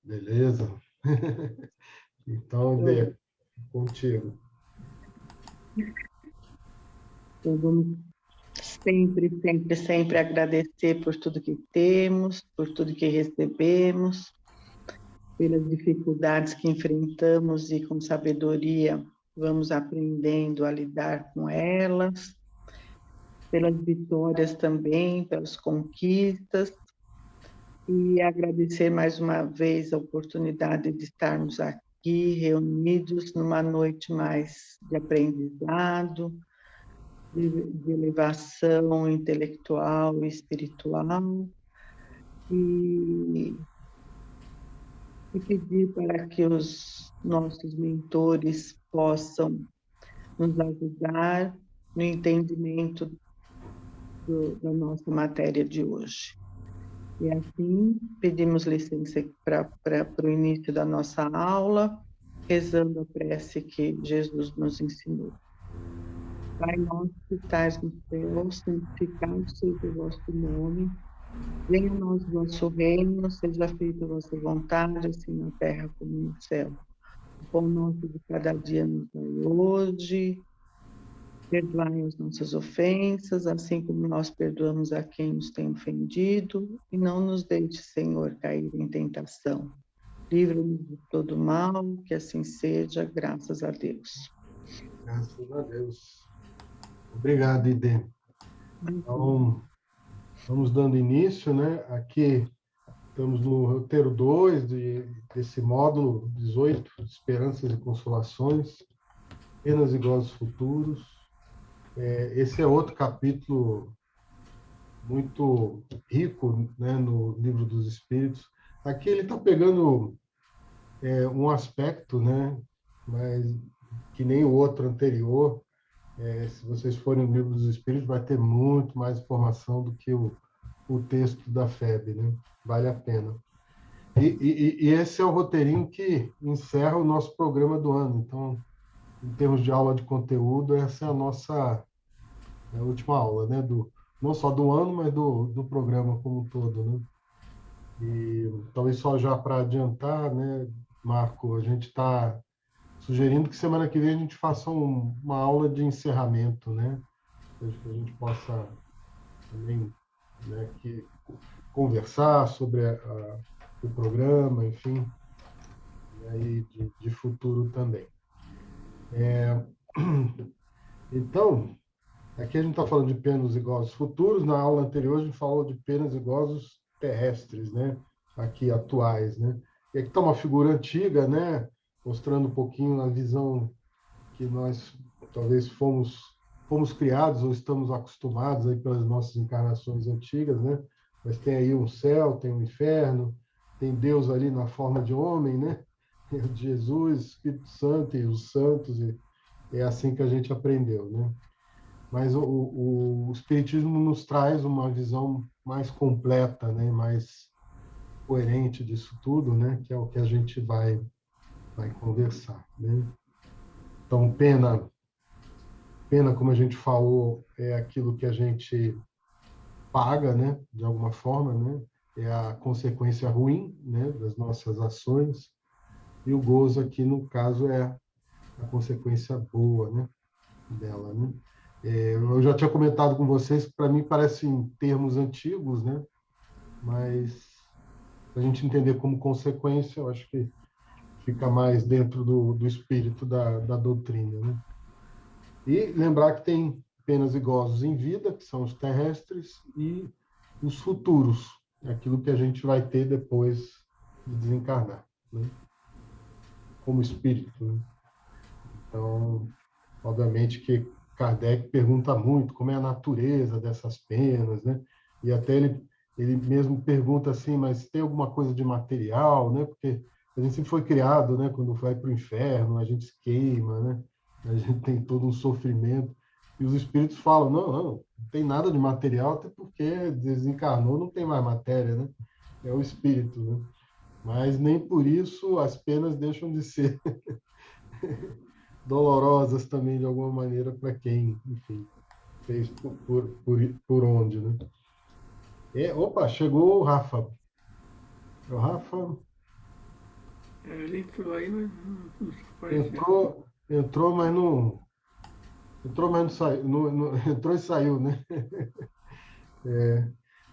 Beleza. Então, Dê, contigo. Então, vamos sempre, sempre, sempre agradecer por tudo que temos, por tudo que recebemos, pelas dificuldades que enfrentamos e com sabedoria vamos aprendendo a lidar com elas, pelas vitórias também, pelas conquistas, e agradecer mais uma vez a oportunidade de estarmos aqui reunidos numa noite mais de aprendizado, de elevação intelectual e espiritual, e pedir para que os nossos mentores possam nos ajudar no entendimento da nossa matéria de hoje. E assim, pedimos licença para o início da nossa aula, rezando a prece que Jesus nos ensinou. Pai nosso que estais no céu, santificado seja o vosso nome. Venha a nós o vosso reino, seja feita a vossa vontade, assim na terra como no céu. O pão nosso de cada dia nos dai hoje. Perdoai as nossas ofensas, assim como nós perdoamos a quem nos tem ofendido. E não nos deixe, Senhor, cair em tentação. Livra-nos de todo mal, que assim seja, graças a Deus. Graças a Deus. Obrigado, Idê. Então, vamos dando início, né? Aqui estamos no roteiro 2 desse módulo 18, Esperanças e Consolações, Penas e Gozos Futuros. Esse é outro capítulo muito rico, né, no Livro dos Espíritos. Aqui ele está pegando um aspecto, né, mas que nem o outro anterior. Se vocês forem no Livro dos Espíritos, vai ter muito mais informação do que o texto da FEB, né? Vale a pena. E esse é o roteirinho que encerra o nosso programa do ano. Então, em termos de aula de conteúdo, essa é a nossa última aula, né? Não só do ano, mas do programa como um todo, né? E talvez só já para adiantar, né, Marco, a gente está sugerindo que semana que vem a gente faça uma aula de encerramento, né? Para que a gente possa também, né, conversar sobre o programa, enfim, e aí de futuro também. Então, aqui a gente está falando de penas e gozos futuros. Na aula anterior a gente falou de penas e gozos terrestres, né? Aqui atuais, né? E aqui está uma figura antiga, né? Mostrando um pouquinho a visão que nós talvez fomos criados ou estamos acostumados aí pelas nossas encarnações antigas, né? Mas tem aí um céu, tem um inferno, tem Deus ali na forma de homem, né? Jesus, Espírito Santo e os santos, e é assim que a gente aprendeu, né? Mas o Espiritismo nos traz uma visão mais completa, né? Mais coerente disso tudo, né? Que é o que a gente vai conversar, né? Então, pena, como a gente falou, é aquilo que a gente paga, né? De alguma forma, né? É a consequência ruim, né? Das nossas ações. E o gozo aqui, no caso, é a consequência boa, né? Dela, né? Eu já tinha comentado com vocês que, para mim, parecem termos antigos, né? Mas, para a gente entender como consequência, eu acho que fica mais dentro do espírito da doutrina, né? E lembrar que tem penas e gozos em vida, que são os terrestres, e os futuros, aquilo que a gente vai ter depois de desencarnar, né? Como espírito, né? Então, obviamente que Kardec pergunta muito como é a natureza dessas penas, né? E até ele mesmo pergunta assim, mas tem alguma coisa de material, né? Porque a gente sempre foi criado, né? Quando vai para o inferno, a gente se queima, né? A gente tem todo um sofrimento. E os espíritos falam, não tem nada de material, até porque desencarnou, não tem mais matéria, né? É o espírito, né? Mas nem por isso as penas deixam de ser dolorosas também, de alguma maneira, para quem, enfim, fez por onde, né? Opa, chegou o Rafa. O Rafa, Ele entrou aí, mas não apareceu. Entrou, mas não. Entrou, mas não saiu. Entrou e saiu, né?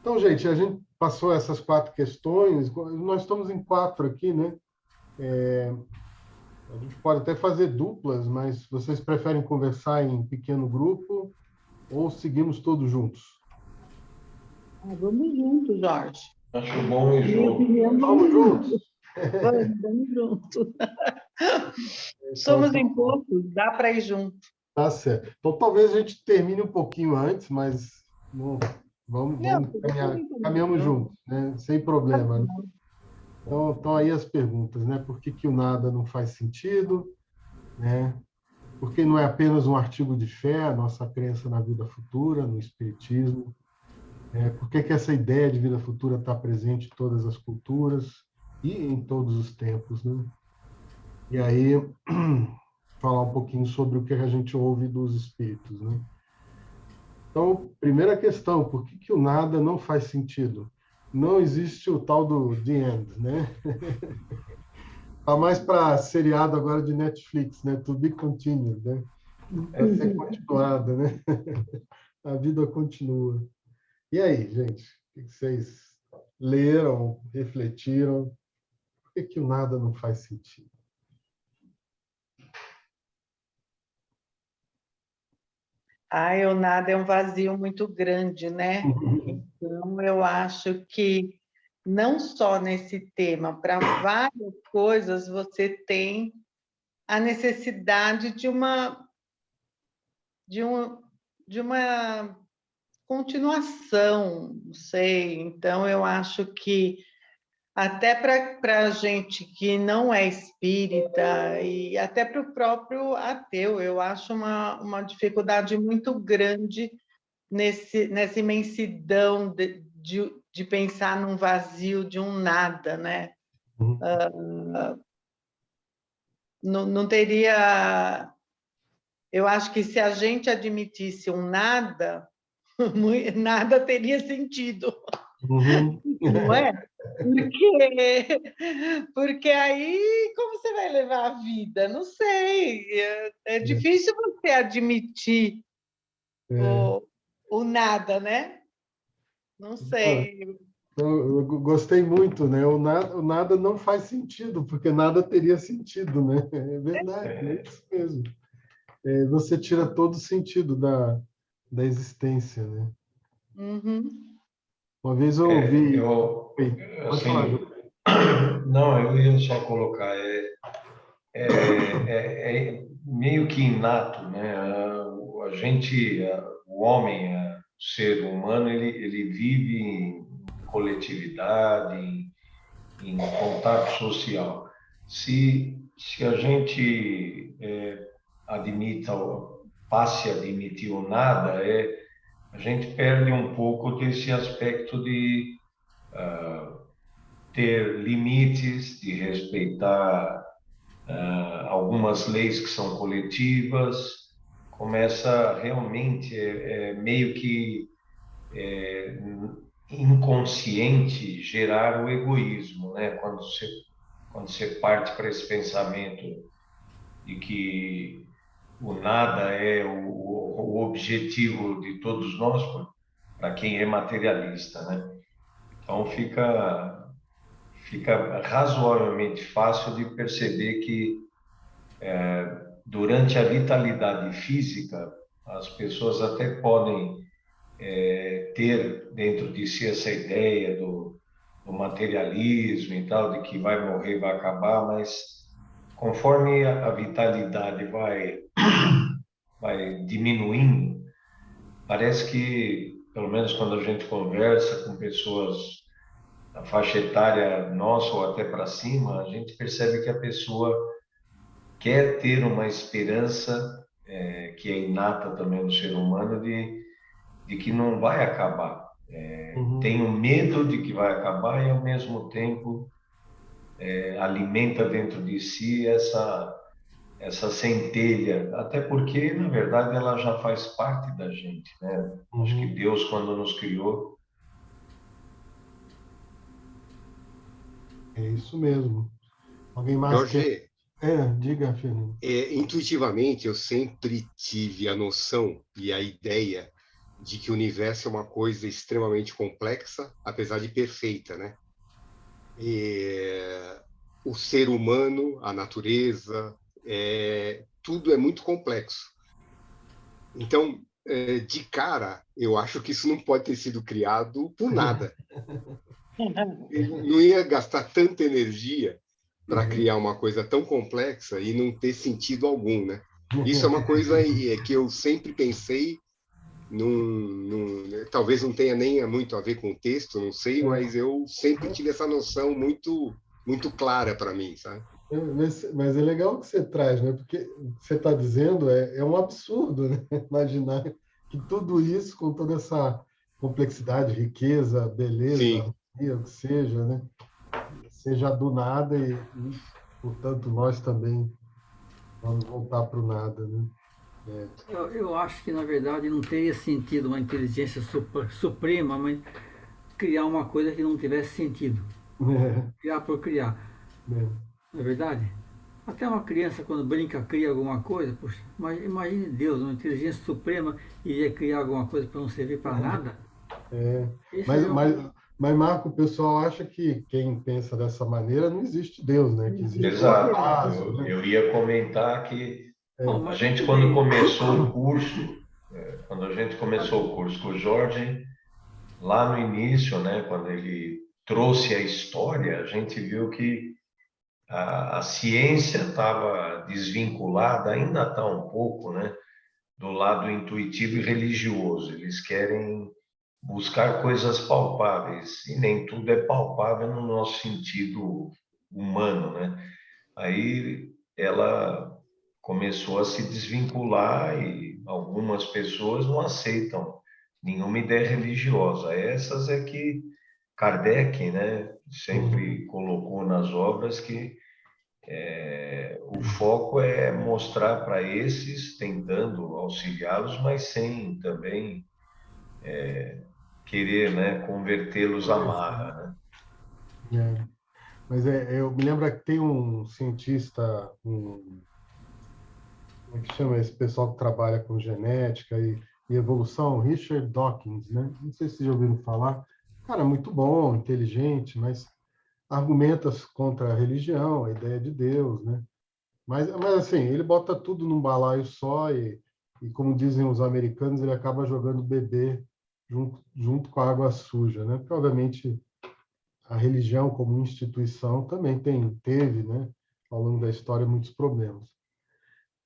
Então, gente, a gente passou essas 4 questões. Nós estamos em 4 aqui, né? A gente pode até fazer duplas, mas vocês preferem conversar em pequeno grupo ou seguimos todos juntos? Vamos juntos, Jorge. Acho bom ir Minha junto. opinião, Vamos vamos juntos? juntos. Vamos juntos. Então, Somos em poucos, dá para ir junto. tá certo. Então, talvez a gente termine um pouquinho antes, mas não, Não, vamos tudo caminhar, bem também, caminhamos não. juntos, né? Sem problema, né? Então, aí as perguntas, né? Por que que o nada não faz sentido, né? Porque não é apenas um artigo de fé, a nossa crença na vida futura, no espiritismo. Por que que essa ideia de vida futura está presente em todas as culturas e em todos os tempos, né? E aí, falar um pouquinho sobre o que a gente ouve dos espíritos, né? Então, primeira questão, por que que o nada não faz sentido? Não existe o tal do the end, né? Tá mais para seriado agora de Netflix, né? To be continued, né? Vai ser continuada, né? A vida continua. E aí, gente? O que vocês leram, refletiram? Por que que o nada não faz sentido? O nada é um vazio muito grande, né? Então, eu acho que não só nesse tema, para várias coisas você tem a necessidade de um, de uma continuação, não sei. Então, eu acho que até para a gente que não é espírita e até para o próprio ateu, eu acho uma dificuldade muito grande nessa imensidão de pensar num vazio, de um nada, né? Uhum. Não teria. Eu acho que se a gente admitisse um nada, nada teria sentido, Uhum. não é? Porque aí como você vai levar a vida? Não sei. É difícil você admitir É. o nada, né? Não Ah, sei. eu gostei muito, né? O nada não faz sentido, porque nada teria sentido, né? É verdade, é isso mesmo. Você tira todo o sentido da existência, né? Uhum. Uma vez eu ouvi... Eu, Oi, pode falar, Ju. assim, não, eu ia só colocar, é meio que inato, né? A gente, o homem, o ser humano, ele vive em coletividade, em contato social. Se a gente admita, passe a admitir o nada, a gente perde um pouco desse aspecto de ter limites, de respeitar algumas leis que são coletivas, começa realmente meio que inconsciente gerar o egoísmo, né? Quando você parte para esse pensamento de que o nada é o objetivo de todos nós, para quem é materialista, né? Então fica razoavelmente fácil de perceber que durante a vitalidade física as pessoas até podem ter dentro de si essa ideia do materialismo e tal, de que vai morrer, vai acabar, mas conforme a vitalidade vai diminuindo, parece que, pelo menos quando a gente conversa com pessoas da faixa etária nossa ou até para cima, a gente percebe que a pessoa quer ter uma esperança que é inata também no ser humano de que não vai acabar. Uhum. Tem o medo de que vai acabar e, ao mesmo tempo, alimenta dentro de si essa centelha, até porque, na verdade, ela já faz parte da gente, né? Acho que Uhum. Deus, quando nos criou, É isso mesmo. Alguém mais quer? Jorge, Diga, Fernando. intuitivamente eu sempre tive a noção e a ideia de que o universo é uma coisa extremamente complexa, apesar de perfeita, né? E, o ser humano, a natureza, tudo é muito complexo. Então, de cara, eu acho que isso não pode ter sido criado por nada. Não ia gastar tanta energia para criar uma coisa tão complexa e não ter sentido algum, né? Isso é uma coisa que eu sempre pensei, talvez não tenha nem muito a ver com o texto, não sei, mas eu sempre tive essa noção muito clara para mim, sabe? Mas é legal o que você traz, né? Porque o que você está dizendo é um absurdo, né? Imaginar que tudo isso, com toda essa complexidade, riqueza, beleza, Sim. harmonia, o que seja, né? Seja do nada portanto, nós também vamos voltar para o nada, né? Eu acho que, na verdade, não teria sentido uma inteligência suprema, mas criar uma coisa que não tivesse sentido. Criar por criar. Não é verdade? Até uma criança, quando brinca, cria alguma coisa. Poxa, mas imagine Deus, uma inteligência suprema iria criar alguma coisa para não servir para nada. É, Esse mas, é o... mas, mas, Marco, o pessoal acha que quem pensa dessa maneira não existe Deus, né? Que existe o Exato. acaso, Eu, né? eu ia comentar que Bom, a mas gente, tudo quando bem. começou o curso, quando a gente começou o curso com o Jorge, lá no início, né, quando ele trouxe a história, a gente viu que a ciência estava desvinculada, ainda está um pouco, né, do lado intuitivo e religioso. Eles querem buscar coisas palpáveis, e nem tudo é palpável no nosso sentido humano, né? Aí ela começou a se desvincular e algumas pessoas não aceitam nenhuma ideia religiosa. Essas é que Kardec, né, Uhum. sempre colocou nas obras que o foco é mostrar para esses, tentando auxiliá-los, mas sem também querer, né, convertê-los à marra, né? É. Mas eu me lembro que tem um cientista, como é que chama esse pessoal que trabalha com genética e evolução, Richard Dawkins, né? Não sei se vocês já ouviram falar. Cara, muito bom, inteligente, mas argumenta contra a religião, a ideia de Deus, né? Mas assim, ele bota tudo num balaio só e como dizem os americanos, ele acaba jogando bebê junto com a água suja, né? Porque, obviamente, a religião como instituição também teve, né, ao longo da história, muitos problemas.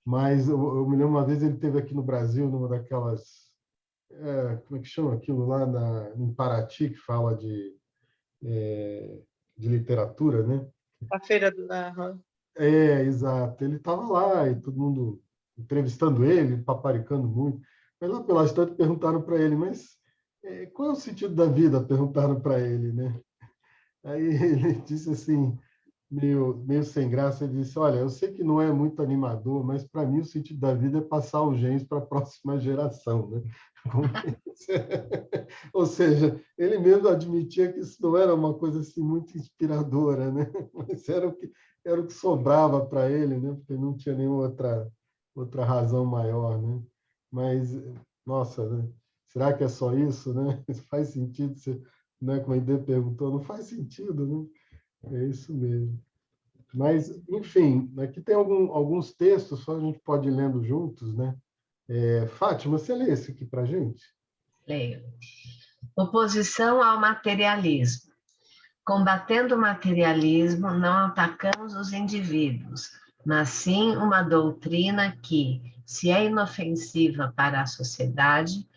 Mas eu me lembro uma vez ele teve aqui no Brasil, numa daquelas, como é que chama aquilo lá em Paraty, que fala de literatura, né? A feira do... Aham. Exato. Ele estava lá e todo mundo entrevistando ele, paparicando muito. Mas lá pelas tantas perguntaram para ele, mas qual é o sentido da vida? Perguntaram para ele, né? Aí ele disse assim, meio sem graça, ele disse, olha, eu sei que não é muito animador, mas para mim o sentido da vida é passar os genes para a próxima geração, né? Ou seja, ele mesmo admitia que isso não era uma coisa assim muito inspiradora, né? Mas era o que sobrava para ele, né? Porque não tinha nenhuma outra razão maior, né? Mas, nossa, né? Será que é só isso, né? Faz sentido? Você, né, como a Ide perguntou, não faz sentido, né? É isso mesmo. Mas, enfim, aqui tem alguns textos, só a gente pode ir lendo juntos, né? Fátima, você lê esse aqui para a gente? Leio. Oposição ao materialismo. Combatendo o materialismo, não atacamos os indivíduos, mas sim uma doutrina que, se é inofensiva para a sociedade,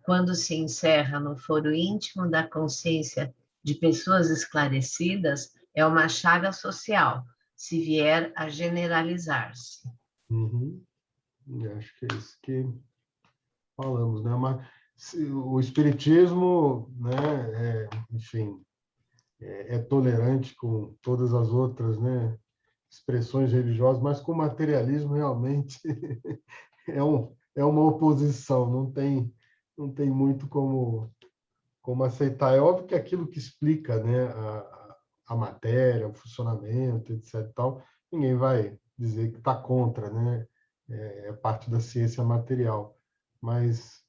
quando se encerra no foro íntimo da consciência de pessoas esclarecidas, é uma chaga social, se vier a generalizar-se. Uhum. Acho que é isso que falamos, né? Mas o espiritismo, né? Enfim, é tolerante com todas as outras, né? Expressões religiosas, mas com o materialismo realmente é uma oposição. Não tem muito como aceitar. É óbvio que aquilo que explica, né? a matéria, o funcionamento, etc. e tal, ninguém vai dizer que está contra, né? É parte da ciência material. Mas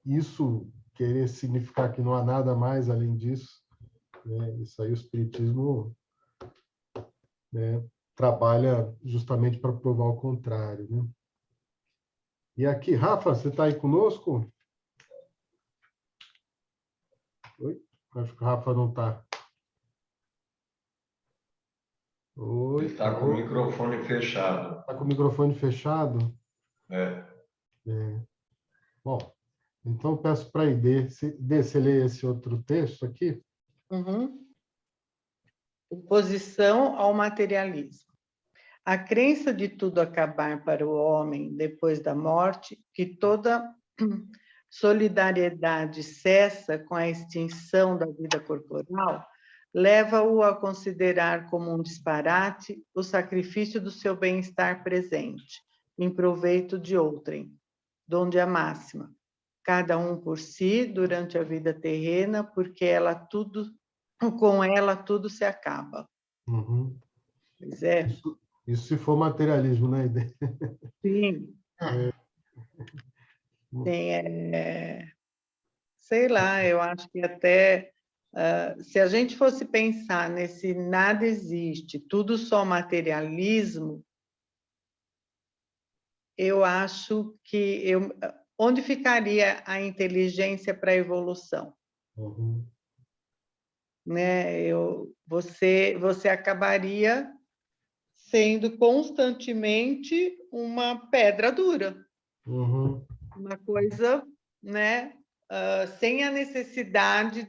isso querer significar que não há nada mais além disso, né? Isso aí o Espiritismo, né, trabalha justamente para provar o contrário, né? E aqui, Rafa, você está aí conosco? Oi? Acho que o Rafa não está. Oi, Ele está com o microfone fechado. Está com o microfone fechado? É. Bom, então eu peço para a Idê, você lê esse outro texto aqui? Uhum. Oposição ao materialismo. A crença de tudo acabar para o homem depois da morte, que toda solidariedade cessa com a extinção da vida corporal, leva-o a considerar como um disparate o sacrifício do seu bem-estar presente, em proveito de outrem, donde a máxima, cada um por si durante a vida terrena, porque com ela tudo se acaba. Uhum. Pois é. Isso se for materialismo, né, Idê? Sim. Sim, sei lá, eu acho que até se a gente fosse pensar nesse nada existe, tudo só materialismo, eu acho que onde ficaria a inteligência para a evolução? Uhum. Né? Você acabaria sendo constantemente uma pedra dura, Uhum. uma coisa, né? Sem a necessidade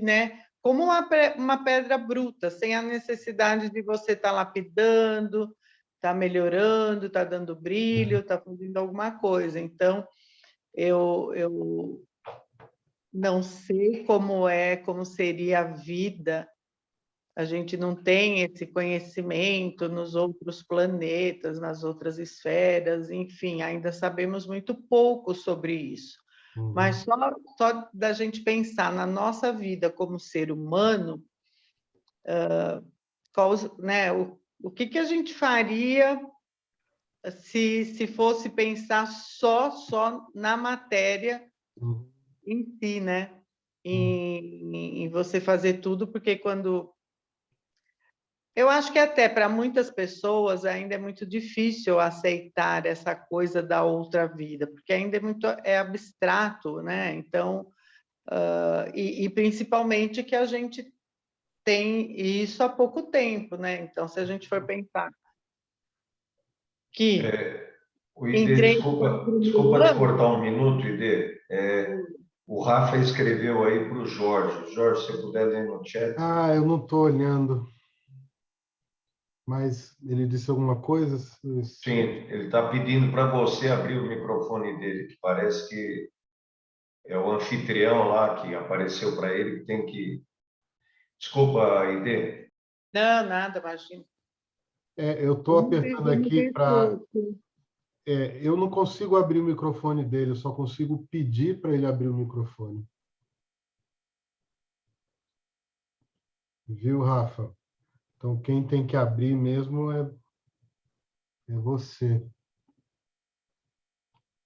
né? Como uma pedra bruta, sem a necessidade de você estar lapidando, estar melhorando, estar dando brilho, estar fazendo alguma coisa. Então, eu não sei como seria a vida. A gente não tem esse conhecimento nos outros planetas, nas outras esferas, enfim, ainda sabemos muito pouco sobre isso. Uhum. Mas só da gente pensar na nossa vida como ser humano, né, o que a gente faria se fosse pensar só na matéria Uhum. em si, né? Em você fazer tudo, porque quando... Eu acho que até para muitas pessoas ainda é muito difícil aceitar essa coisa da outra vida, porque ainda é abstrato, né? Então, e principalmente que a gente tem isso há pouco tempo, né? Então, se a gente for pensar que O em Ide, 3, desculpa 4 te anos... cortar um minuto, Ide. O Rafa escreveu aí para o Jorge. Jorge, se você puder ler no chat. Ah, eu não estou olhando. Mas ele disse alguma coisa? Sim, ele está pedindo para você abrir o microfone dele, que parece que é o anfitrião lá que apareceu para ele que tem que... Desculpa, Ide. Não, nada, imagina. Eu estou apertando aqui para... eu não consigo abrir o microfone dele, eu só consigo pedir para ele abrir o microfone. Viu, Rafa? Então, quem tem que abrir mesmo é você.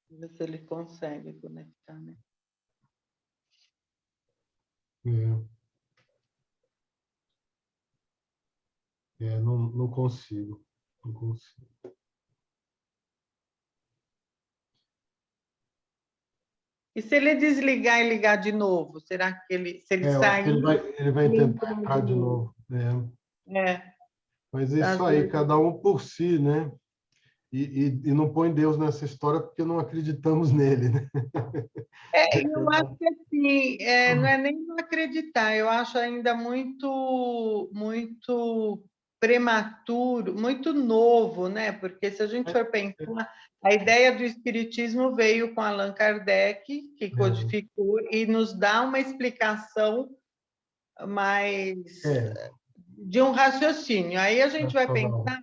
Ver se ele consegue conectar, né? Não consigo. Não consigo. E se ele desligar e ligar de novo, será que se ele Eu acho que sair, ele vai ele tentar entrar entrar de de novo? novo. É, Mas é às isso aí, vezes. cada um por si, né? E não põe Deus nessa história porque não acreditamos nele, né? Eu acho que assim, não é nem não acreditar, eu acho ainda muito prematuro, muito novo, né? Porque se a gente for pensar, a ideia do espiritismo veio com Allan Kardec, que codificou e nos dá uma explicação mais de um raciocínio. Aí a gente vai pensar,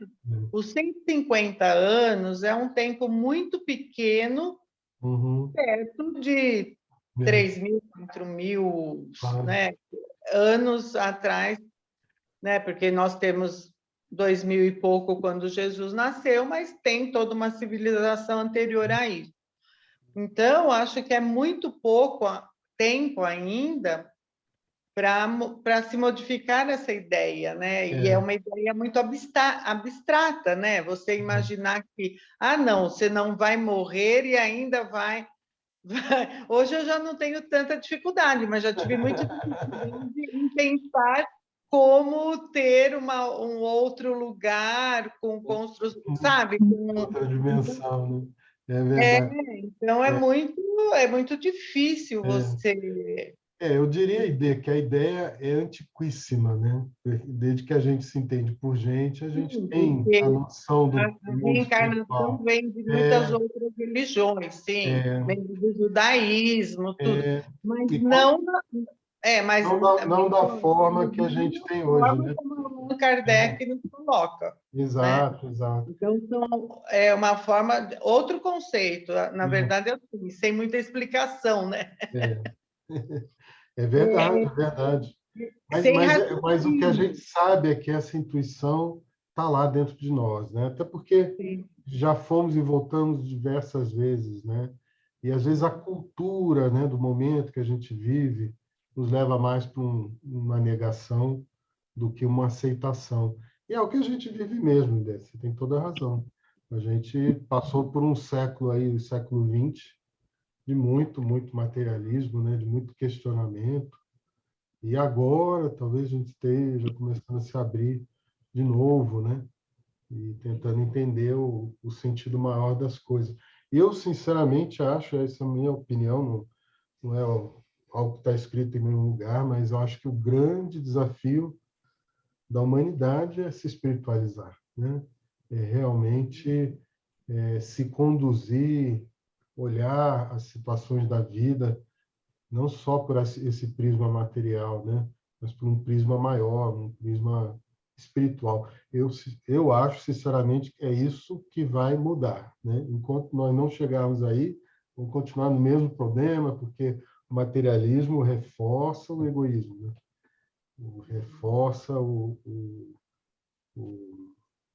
os 150 anos é um tempo muito pequeno, perto de 3.000, 4.000, né, anos atrás, né? Porque nós temos 2000 e pouco quando Jesus nasceu, mas tem toda uma civilização anterior a isso. Então, acho que é muito pouco tempo ainda para se modificar essa ideia, né? E é uma ideia muito abstrata, né? Você imaginar que, não, você não vai morrer e ainda vai. Hoje eu já não tenho tanta dificuldade, mas já tive muita dificuldade em pensar como ter um outro lugar com construção, sabe? Outra dimensão, né? É verdade. Então é muito difícil você. Eu diria que a ideia é antiquíssima, né? Desde que a gente se entende por gente, a gente tem a noção do A mundo reencarnação espiritual. vem de muitas outras religiões, sim, vem do judaísmo, tudo, mas E não, mas não da forma que a gente tem hoje, forma né? como Allan Kardec nos coloca. Exato, exato. Então, é uma forma, outro conceito, na verdade, assim, sem muita explicação, né? É verdade, é verdade. Sem Mas o que a gente raciocínio. sabe é que essa intuição está lá dentro de nós, né? Até porque Sim. já fomos e voltamos diversas vezes, né? E às vezes a cultura, né, do momento que a gente vive nos leva mais para uma negação do que uma aceitação. E é o que a gente vive mesmo, Dé, você tem toda a razão. A gente passou por um século aí, o século XX, de muito, muito materialismo, né, de muito questionamento. E agora, talvez a gente esteja começando a se abrir de novo, né? E tentando entender o sentido maior das coisas. Eu, sinceramente, acho, essa é a minha opinião, não é algo que está escrito em nenhum lugar, mas eu acho que o grande desafio da humanidade é se espiritualizar, né? É realmente se conduzir, olhar as situações da vida não só por esse prisma material, né? Mas por um prisma maior, um prisma espiritual. Eu acho, sinceramente, que é isso que vai mudar, né? Enquanto nós não chegarmos aí, vamos continuar no mesmo problema, porque o materialismo reforça o egoísmo, né? Reforça o, o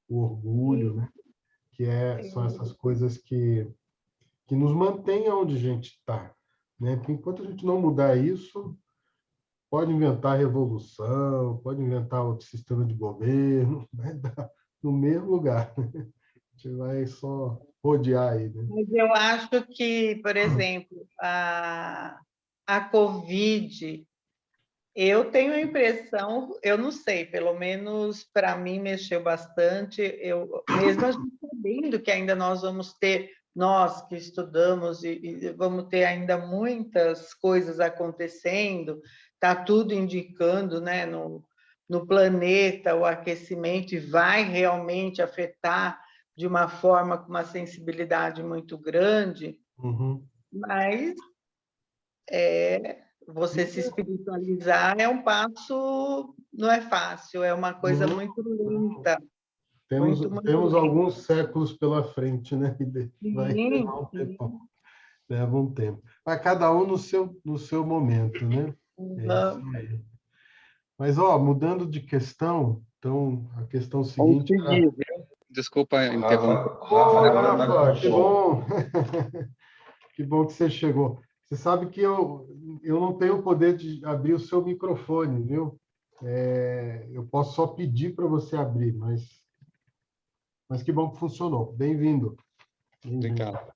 orgulho, né? São essas coisas que nos mantêm onde a gente está, né? Porque enquanto a gente não mudar isso, pode inventar revolução, pode inventar outro sistema de governo, vai dar no mesmo lugar. A gente vai só rodear aí, né? Mas eu acho que, por exemplo, a Covid, eu tenho a impressão, eu não sei, pelo menos para mim mexeu bastante, mesmo a gente sabendo que ainda nós vamos ter, nós que estudamos, e vamos ter ainda muitas coisas acontecendo, está tudo indicando, né, no planeta, o aquecimento, e vai realmente afetar de uma forma com uma sensibilidade muito grande, mas você se espiritualizar é um passo, não é fácil, é uma coisa muito lenta. Temos alguns séculos pela frente, né? Vai Sim, levar um tempo. Leva um tempo. Mas cada um no seu momento, né? É isso aí. Mas, mudando de questão, então, a questão seguinte... Desculpa interromper. Rafa, que bom! Que bom que você chegou. Você sabe que eu não tenho o poder de abrir o seu microfone, viu? Eu posso só pedir para você abrir, mas que bom que funcionou. Bem-vindo. Obrigado.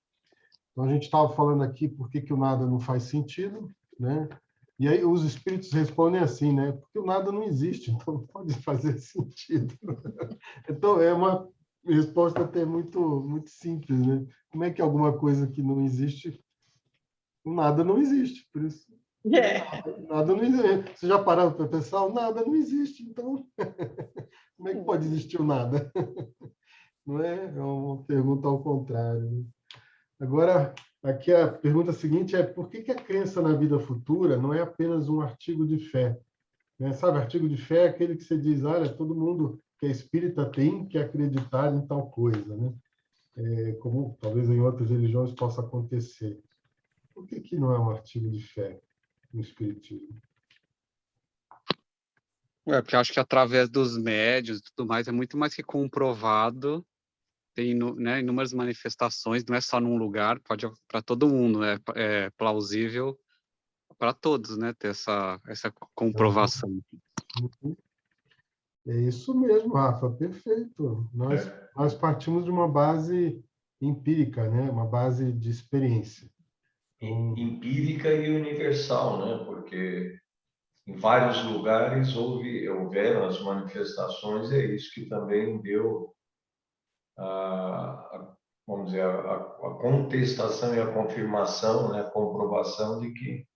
Então, a gente estava falando aqui por que o nada não faz sentido, né? E aí os espíritos respondem assim, né? Porque o nada não existe, então não pode fazer sentido. Então, é uma resposta até muito, muito simples, né? Como é que alguma coisa que não existe, o nada não existe, por isso. Nada não existe. Você já parou para pensar? O nada não existe, então como é que pode existir o nada? Não é? É uma pergunta ao contrário, né? Agora, aqui a pergunta seguinte é: por que a crença na vida futura não é apenas um artigo de fé? Né? Sabe, artigo de fé é aquele que você diz, olha, todo mundo que é espírita tem que acreditar em tal coisa, né? Como talvez em outras religiões possa acontecer. Por que não é um artigo de fé no espiritismo? Porque eu acho que através dos médios e tudo mais é muito mais que comprovado, tem né, inúmeras manifestações, não é só num lugar, pode para todo mundo, né? É plausível para todos, né? Ter essa comprovação. É isso mesmo, Rafa, perfeito. Nós partimos de uma base empírica, né? Uma base de experiência. Empírica e universal, né? Porque em vários lugares houveram as manifestações, é isso que também deu vamos dizer, a contestação e a confirmação, né? A comprovação de que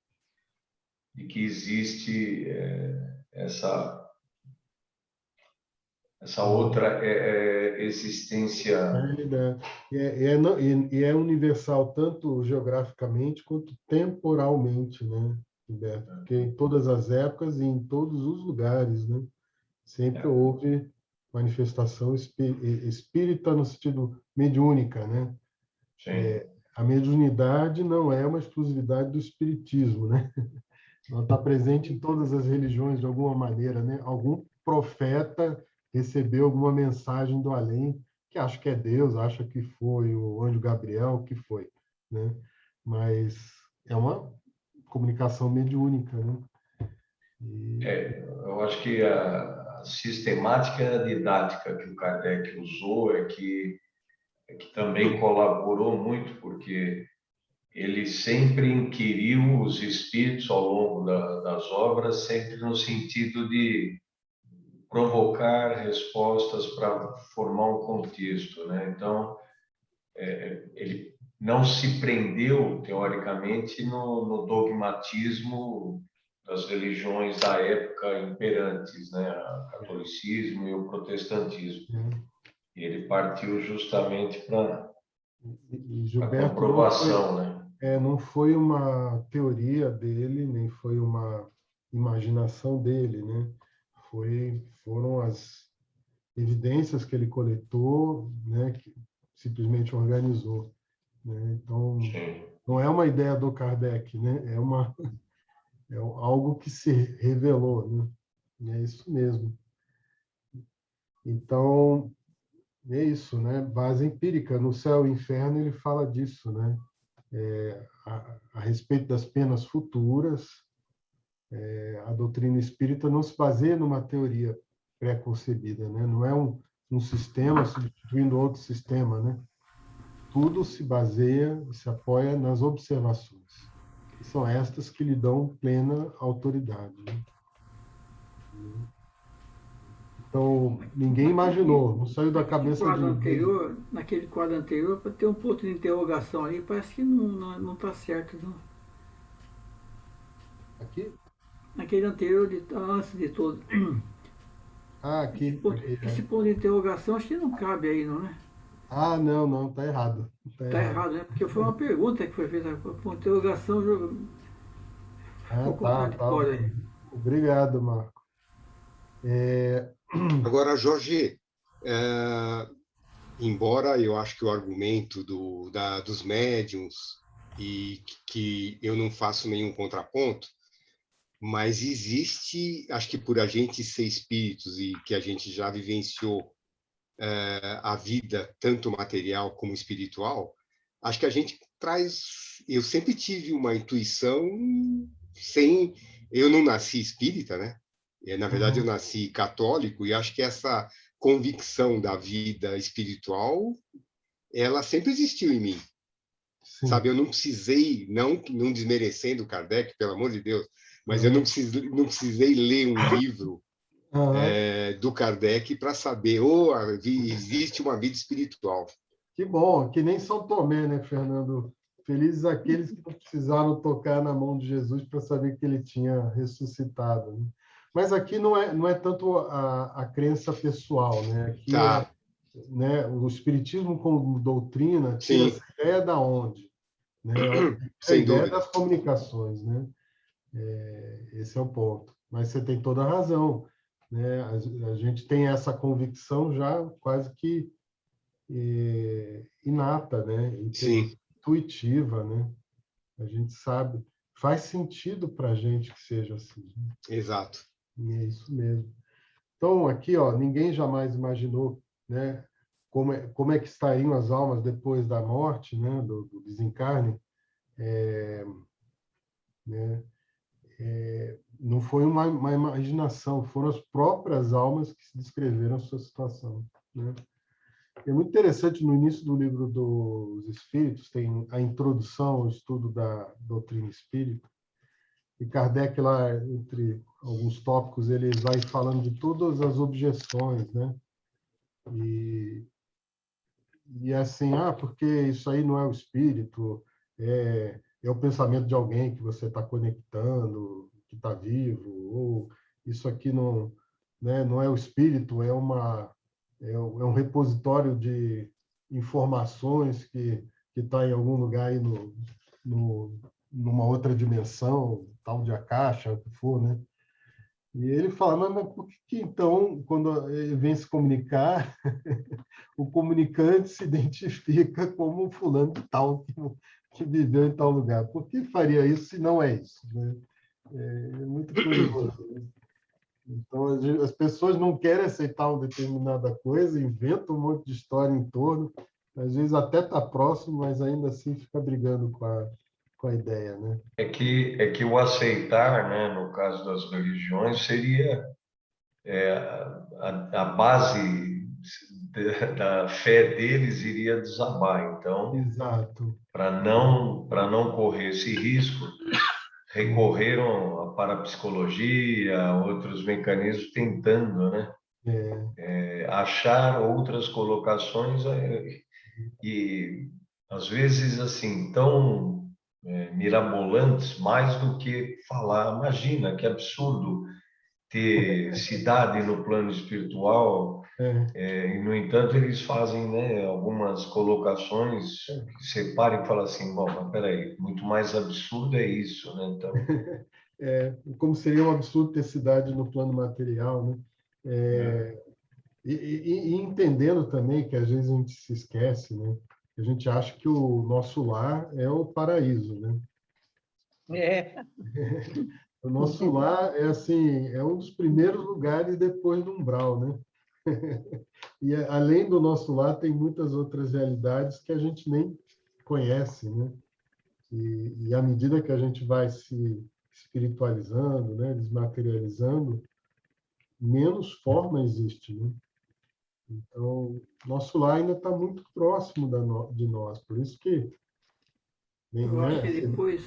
existe essa outra existência. E é universal tanto geograficamente quanto temporalmente, né, Humberto? Porque em todas as épocas e em todos os lugares, né, sempre houve manifestação espírita no sentido mediúnica, né? A mediunidade não é uma exclusividade do espiritismo, né? Ela está presente em todas as religiões de alguma maneira, né? Algum profeta recebeu alguma mensagem do além, que acha que é Deus, acha que foi o anjo Gabriel, que foi, né? Mas é uma comunicação mediúnica, né? Eu acho que a sistemática didática que o Kardec usou é que também colaborou muito, porque ele sempre inquiriu os espíritos ao longo das obras, sempre no sentido de provocar respostas para formar um contexto, né? Então, ele não se prendeu, teoricamente, no dogmatismo das religiões da época imperantes, né? O catolicismo e o protestantismo. E ele partiu justamente para a Gilberto comprovação, né? Não foi uma teoria dele, nem foi uma imaginação dele, né? Foram as evidências que ele coletou, né? Que simplesmente organizou, né? Então, não é uma ideia do Kardec, né? É algo que se revelou, né? E é isso mesmo. Então, é isso, né? Base empírica. No Céu e Inferno ele fala disso, né? A respeito das penas futuras, a doutrina espírita não se baseia numa teoria pré-concebida, né? Não é um sistema substituindo outro sistema, né? Tudo se baseia e se apoia nas observações. E são estas que lhe dão plena autoridade, né? Então, ninguém imaginou, não saiu da cabeça de ninguém. Naquele quadro anterior, para ter um ponto de interrogação ali, parece que não está certo, não. Aqui? Naquele anterior, antes de todo. Aqui. Esse ponto de interrogação, acho que não cabe aí, não é? Não, está errado. Está errado, né? Porque foi uma pergunta que foi feita, por interrogação, ficou contraditório aí. Obrigado, Marco. Agora, Jorge, embora eu acho que o argumento dos médiums, e que eu não faço nenhum contraponto, mas existe, acho que por a gente ser espíritos e que a gente já vivenciou a vida, tanto material como espiritual, acho que a gente traz... Eu sempre tive uma intuição eu não nasci espírita, né? Na verdade, eu nasci católico, e acho que essa convicção da vida espiritual, ela sempre existiu em mim. Sim. Sabe, eu não precisei, não desmerecendo Kardec, pelo amor de Deus, mas eu não precisei ler um livro do Kardec para saber, existe uma vida espiritual. Que bom, que nem São Tomé, né, Fernando? Felizes aqueles que não precisaram tocar na mão de Jesus para saber que ele tinha ressuscitado, né? Mas aqui não é tanto a crença pessoal, né? Aqui né, o Espiritismo como doutrina tira essa ideia da onde? Né? A ideia das comunicações, né? Esse é o ponto. Mas você tem toda a razão, né? A gente tem essa convicção já quase que inata, né? Intuitiva, né? A gente sabe, faz sentido para a gente que seja assim. Né? Exato. E é isso mesmo. Então, aqui, ó, ninguém jamais imaginou, né, como é que estariam as almas depois da morte, né, do desencarne, né? Não foi uma imaginação, foram as próprias almas que se descreveram a sua situação, né? É muito interessante, no início do livro dos Espíritos, tem a introdução ao estudo da doutrina espírita, e Kardec, lá, entre alguns tópicos, ele vai falando de todas as objeções, né? E, assim, porque isso aí não é o espírito, é o pensamento de alguém que você está conectando, que está vivo, ou isso aqui não, né, não é o espírito, é um repositório de informações que está em algum lugar aí numa outra dimensão, tal de Akasha, o que for, né? E ele fala, mas por que então, quando ele vem se comunicar, o comunicante se identifica como fulano de tal que viveu em tal lugar? Por que faria isso se não é isso, né? É muito curioso, né? Então, as pessoas não querem aceitar uma determinada coisa, inventam um monte de história em torno, às vezes até está próximo, mas ainda assim fica brigando com a ideia, né? É que o aceitar, né, no caso das religiões, seria a base da fé deles iria desabar. Então, Exato. para não correr esse risco, recorreram à parapsicologia, a outros mecanismos, tentando, né, achar outras colocações e, às vezes, assim, tão mirabolantes, mais do que falar. Imagina, que absurdo ter cidade no plano espiritual, e, no entanto, eles fazem, né, algumas colocações que você para e fala assim, bom, mas peraí, muito mais absurdo é isso, né? Então, Como seria um absurdo ter cidade no plano material, né? né? E entendendo também que às vezes a gente se esquece, né? A gente acha que o nosso lar é o paraíso, né? É. O nosso lar é assim, é um dos primeiros lugares depois do umbral, né? E além do nosso lar tem muitas outras realidades que a gente nem conhece, né? E à medida que a gente vai se espiritualizando, né, desmaterializando, menos forma existe, né? Então, nosso lar ainda está muito próximo de nós, por isso que, Eu acho né, que depois,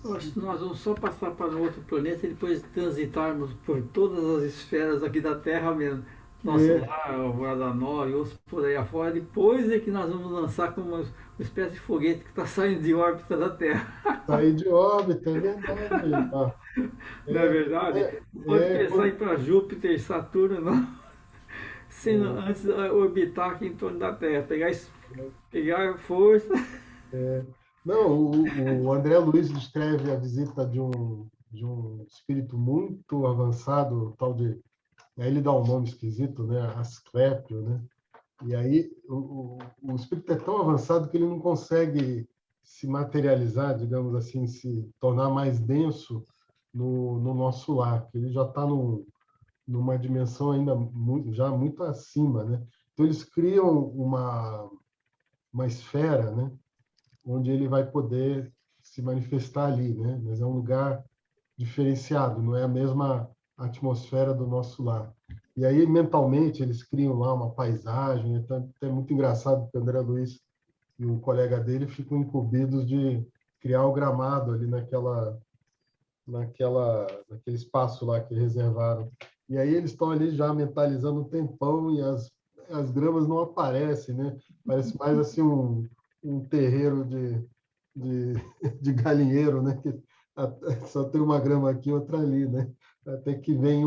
eu acho que nós vamos só passar para um outro planeta e depois transitarmos por todas as esferas aqui da Terra mesmo. Nosso é, lar, o Guaradanó e outros por aí afora. Depois é que nós vamos lançar como uma espécie de foguete que está saindo de órbita da Terra. sair de órbita, é verdade. Ah, Não é é, verdade? é, Não pode pensar em ir quando, para Júpiter e Saturno, não. Sem é, antes orbitar aqui em torno da Terra. Pegar força. não, o André Luiz descreve a visita de um espírito muito avançado, tal de, aí ele dá um nome esquisito, né, Asclépio, né? E aí o espírito é tão avançado que ele não consegue se materializar, digamos assim, se tornar mais denso no nosso lar, que ele já está numa dimensão ainda já muito acima, né? Então eles criam uma esfera, né, onde ele vai poder se manifestar ali, né? Mas é um lugar diferenciado, não é a mesma atmosfera do nosso lar. E aí, mentalmente, eles criam lá uma paisagem, então é muito engraçado porque o André Luiz e o colega dele ficam incumbidos de criar o gramado ali naquele espaço lá que reservaram. E aí eles estão ali já mentalizando um tempão e as gramas não aparecem, né? Parece mais assim um terreiro de, de galinheiro, né? Que só tem uma grama aqui, outra ali, né? Até que vem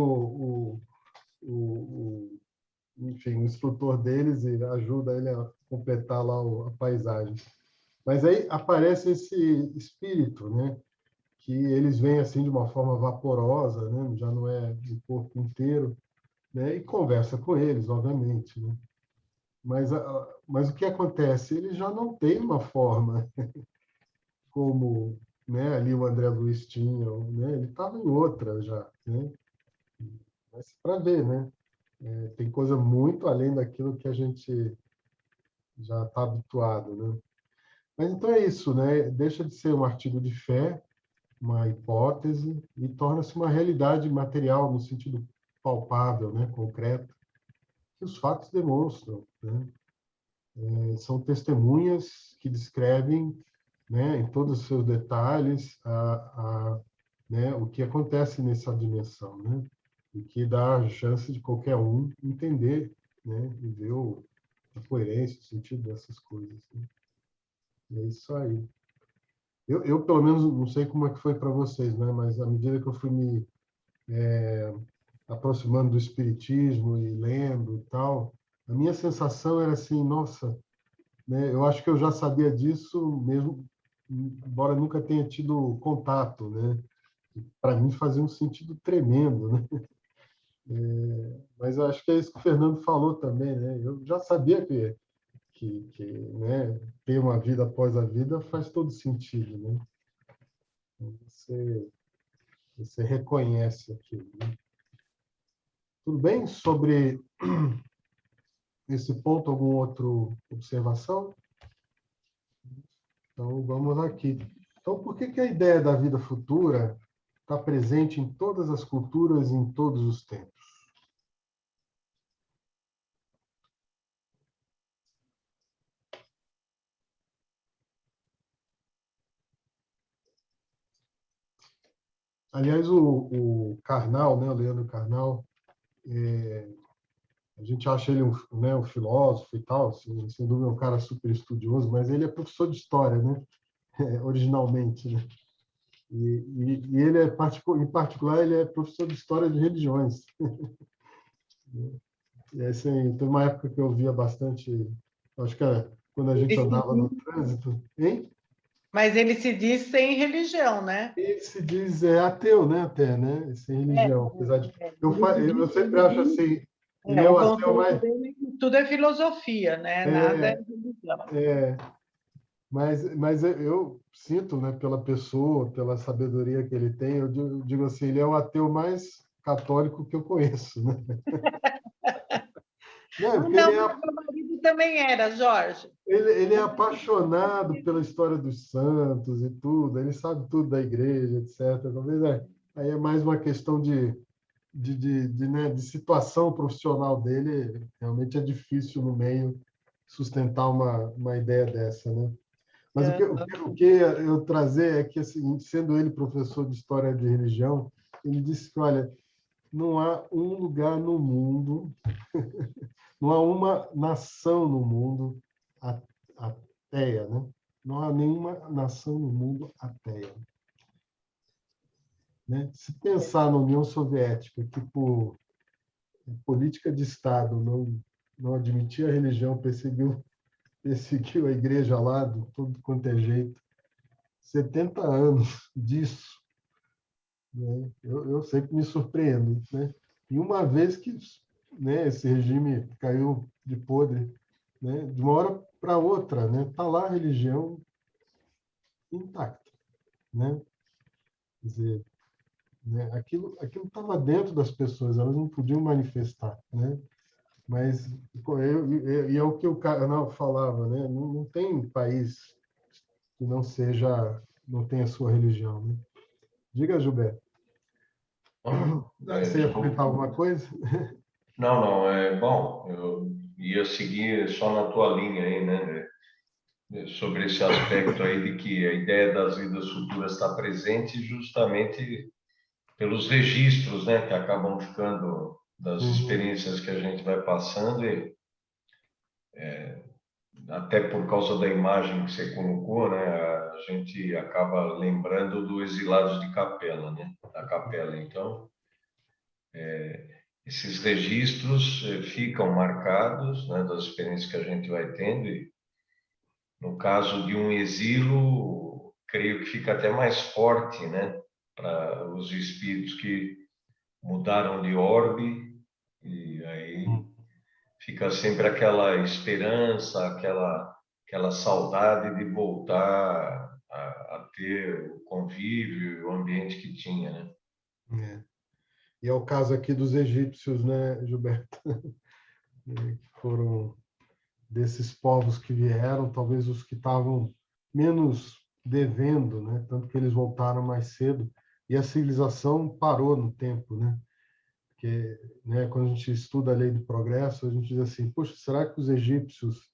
enfim, o instrutor deles e ajuda ele a completar lá a paisagem. Mas aí aparece esse espírito, né? Que eles vêm assim de uma forma vaporosa, né? Já não é o corpo inteiro, né? E conversa com eles, obviamente, né? Mas o que acontece? Ele já não tem uma forma como, né, ali o André Luiz tinha, né? Ele estava em outra já, né? Mas para ver, né? tem coisa muito além daquilo que a gente já está habituado, né? Mas então é isso, né? Deixa de ser um artigo de fé, uma hipótese, e torna-se uma realidade material no sentido palpável, né? Concreto, que os fatos demonstram, né? São testemunhas que descrevem, né, em todos os seus detalhes, né, o que acontece nessa dimensão, né? E que dá a chance de qualquer um entender, né, e ver a coerência, o sentido dessas coisas, né? É isso aí. Eu, pelo menos, não sei como é que foi para vocês, né? Mas à medida que eu fui me aproximando do espiritismo e lendo e tal, a minha sensação era assim, nossa, né? Eu acho que eu já sabia disso mesmo, embora nunca tenha tido contato, né? Para mim fazia um sentido tremendo, né? Mas eu acho que é isso que o Fernando falou também, né? Eu já sabia que né, ter uma vida após a vida faz todo sentido, né? Você, você reconhece aquilo, né? Tudo bem? Sobre esse ponto, alguma outra observação? Então, vamos aqui. Então, por que a ideia da vida futura está presente em todas as culturas e em todos os tempos? Aliás, o Karnal, né, o Leandro Karnal, a gente acha ele né, um filósofo e tal, sem dúvida é um cara super estudioso, mas ele é professor de história, né, originalmente, né? E ele em particular, ele é professor de história de religiões. E assim, tem uma época que eu via bastante, acho que era quando a gente andava no trânsito, hein? Mas ele se diz sem religião, né? Ele se diz ateu, né, até, né? Sem religião, apesar de eu sempre acho assim, ele é O o ateu conceito mais dele, tudo é filosofia, né? Nada é é, religião. é, mas eu sinto, né, pela pessoa, pela sabedoria que ele tem, eu digo assim, ele é o ateu mais católico que eu conheço, né? Não, porque Não, meu marido também era, Jorge. ele é apaixonado pela história dos santos e tudo, ele sabe tudo da igreja, etc. Talvez aí é mais uma questão né, de situação profissional dele, realmente é difícil no meio sustentar uma ideia dessa, né? Mas o que eu trazer é que, assim, sendo ele professor de história de religião, ele disse que, olha, não há um lugar no mundo, não há uma nação no mundo ateia, né? Não há nenhuma nação no mundo ateia. Né? Se pensar na União Soviética, que por política de Estado não admitia a religião, perseguiu a igreja lá de todo quanto é jeito, 70 anos disso, né? Eu sempre me surpreendo, né? E uma vez que, né, esse regime caiu de podre, né, de uma hora para outra, né, tá lá a religião intacta, né? Quer dizer, né, aquilo estava dentro das pessoas, elas não podiam manifestar, né? Mas e é o que o Karnal falava, né? Não tem país que não tenha sua religião, né? Diga, Gilberto. Bom, Você ia comentar alguma coisa? não, bom, eu ia seguir só na tua linha aí, né? Sobre esse aspecto aí de que a ideia das vidas futuras está presente justamente pelos registros, né, que acabam ficando das Uhum, experiências que a gente vai passando e até por causa da imagem que você colocou, né, a gente acaba lembrando do Exilados de Capela, né, da Capela. Então, esses registros ficam marcados, né, das experiências que a gente vai tendo e no caso de um exílio, creio que fica até mais forte, né, para os espíritos que mudaram de orbe e aí fica sempre aquela esperança, aquela saudade de voltar a ter o convívio, o ambiente que tinha, né? é. E é o caso aqui dos egípcios, né, Gilberto? Que foram desses povos que vieram, talvez os que estavam menos devendo, né? Tanto que eles voltaram mais cedo e a civilização parou no tempo, né? Porque, né, quando a gente estuda a lei do progresso, a gente diz assim, poxa, será que os egípcios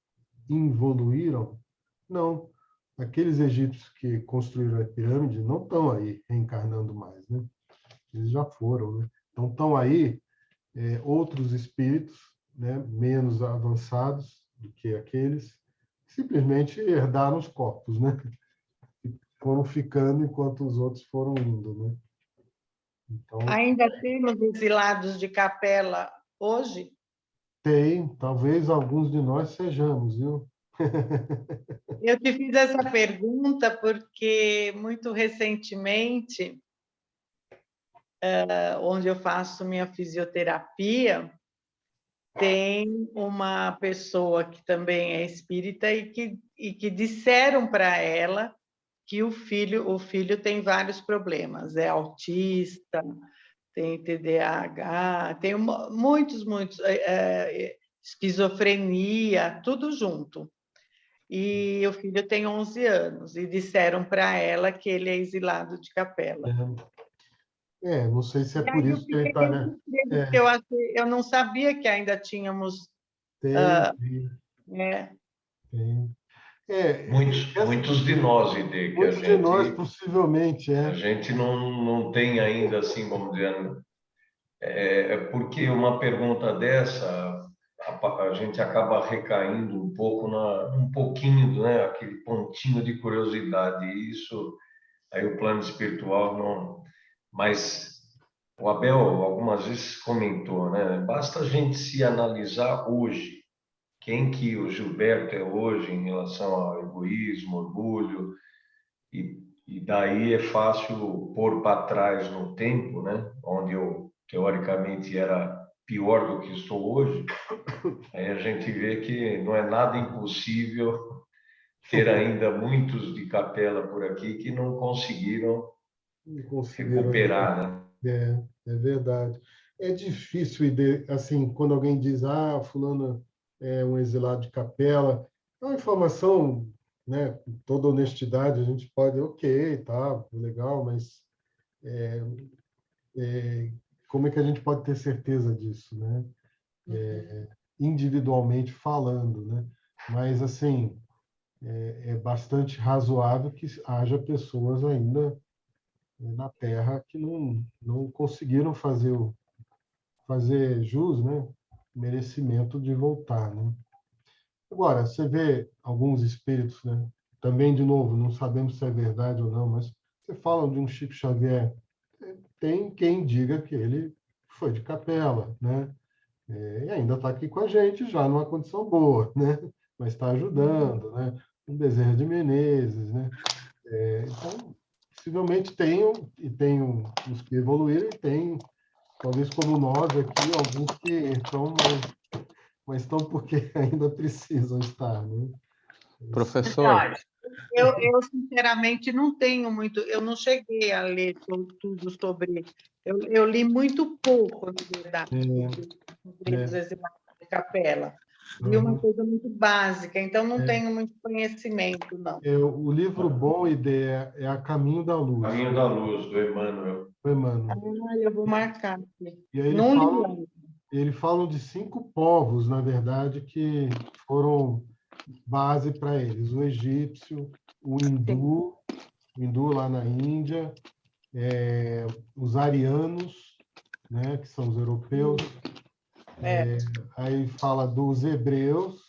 evoluíram? Não. Aqueles egípcios que construíram a pirâmide não estão aí reencarnando mais, né? Eles já foram, né? Então estão aí outros espíritos, né, menos avançados do que aqueles, simplesmente herdaram os corpos, né? Foram ficando enquanto os outros foram indo, né? Então, Ainda temos exilados de capela hoje? talvez alguns de nós sejamos, viu? Eu te fiz essa pergunta porque, muito recentemente, onde eu faço minha fisioterapia, tem uma pessoa que também é espírita e que disseram para ela que o filho tem vários problemas, é autista, tem TDAH, tem muitos, esquizofrenia, tudo junto. E o filho tem 11 anos, e disseram para ela que ele é exilado de capela. Não sei se é E por aí eu isso que ele fiquei está, né? porque eu não sabia que ainda tínhamos... Tem. né? Muitos de nós, Ide, que Muitos de nós, possivelmente, a gente não tem ainda, assim, vamos dizer, porque uma pergunta dessa, a gente acaba recaindo um pouco um pouquinho, né, aquele pontinho de curiosidade, e isso, aí o plano espiritual não... Mas o Abel algumas vezes comentou, né, basta a gente se analisar hoje, quem que o Gilberto é hoje em relação ao egoísmo, orgulho, e daí é fácil pôr para trás no tempo, né? Onde eu, teoricamente, era pior do que estou hoje. Aí a gente vê que não é nada impossível ter ainda muitos de capela por aqui que não conseguiram recuperar, né? É verdade. É difícil, assim, quando alguém diz, fulano é um exilado de capela, é uma informação, né, com toda honestidade, a gente pode, ok, tá, legal, mas como é que a gente pode ter certeza disso, né? Individualmente falando, né? Mas, assim, é bastante razoável que haja pessoas ainda na Terra que não conseguiram fazer jus, né? Merecimento de voltar, né? Agora, você vê alguns espíritos, né? Também, de novo, não sabemos se é verdade ou não, mas você fala de um Chico Xavier, tem quem diga que ele foi de capela, né? E ainda está aqui com a gente, já numa condição boa, né? Mas está ajudando, né? Um Bezerra de Menezes, né? Então, possivelmente tem os que evoluíram e tem, talvez como nós aqui, alguns que estão, mas estão porque ainda precisam estar, né? Professor, Eu, sinceramente, não tenho muito... Eu não cheguei a ler tudo sobre... Eu li muito pouco, na verdade, sobre os exilados de capela. Li uma coisa muito básica, então não tenho muito conhecimento, não. O livro bom, ideia, é A Caminho da Luz. Caminho da Luz, do Emmanuel. Eu vou marcar aqui. E aí eles falam de 5 povos, na verdade, que foram base para eles. O egípcio, o hindu lá na Índia, os arianos, né, que são os europeus. Aí fala dos hebreus,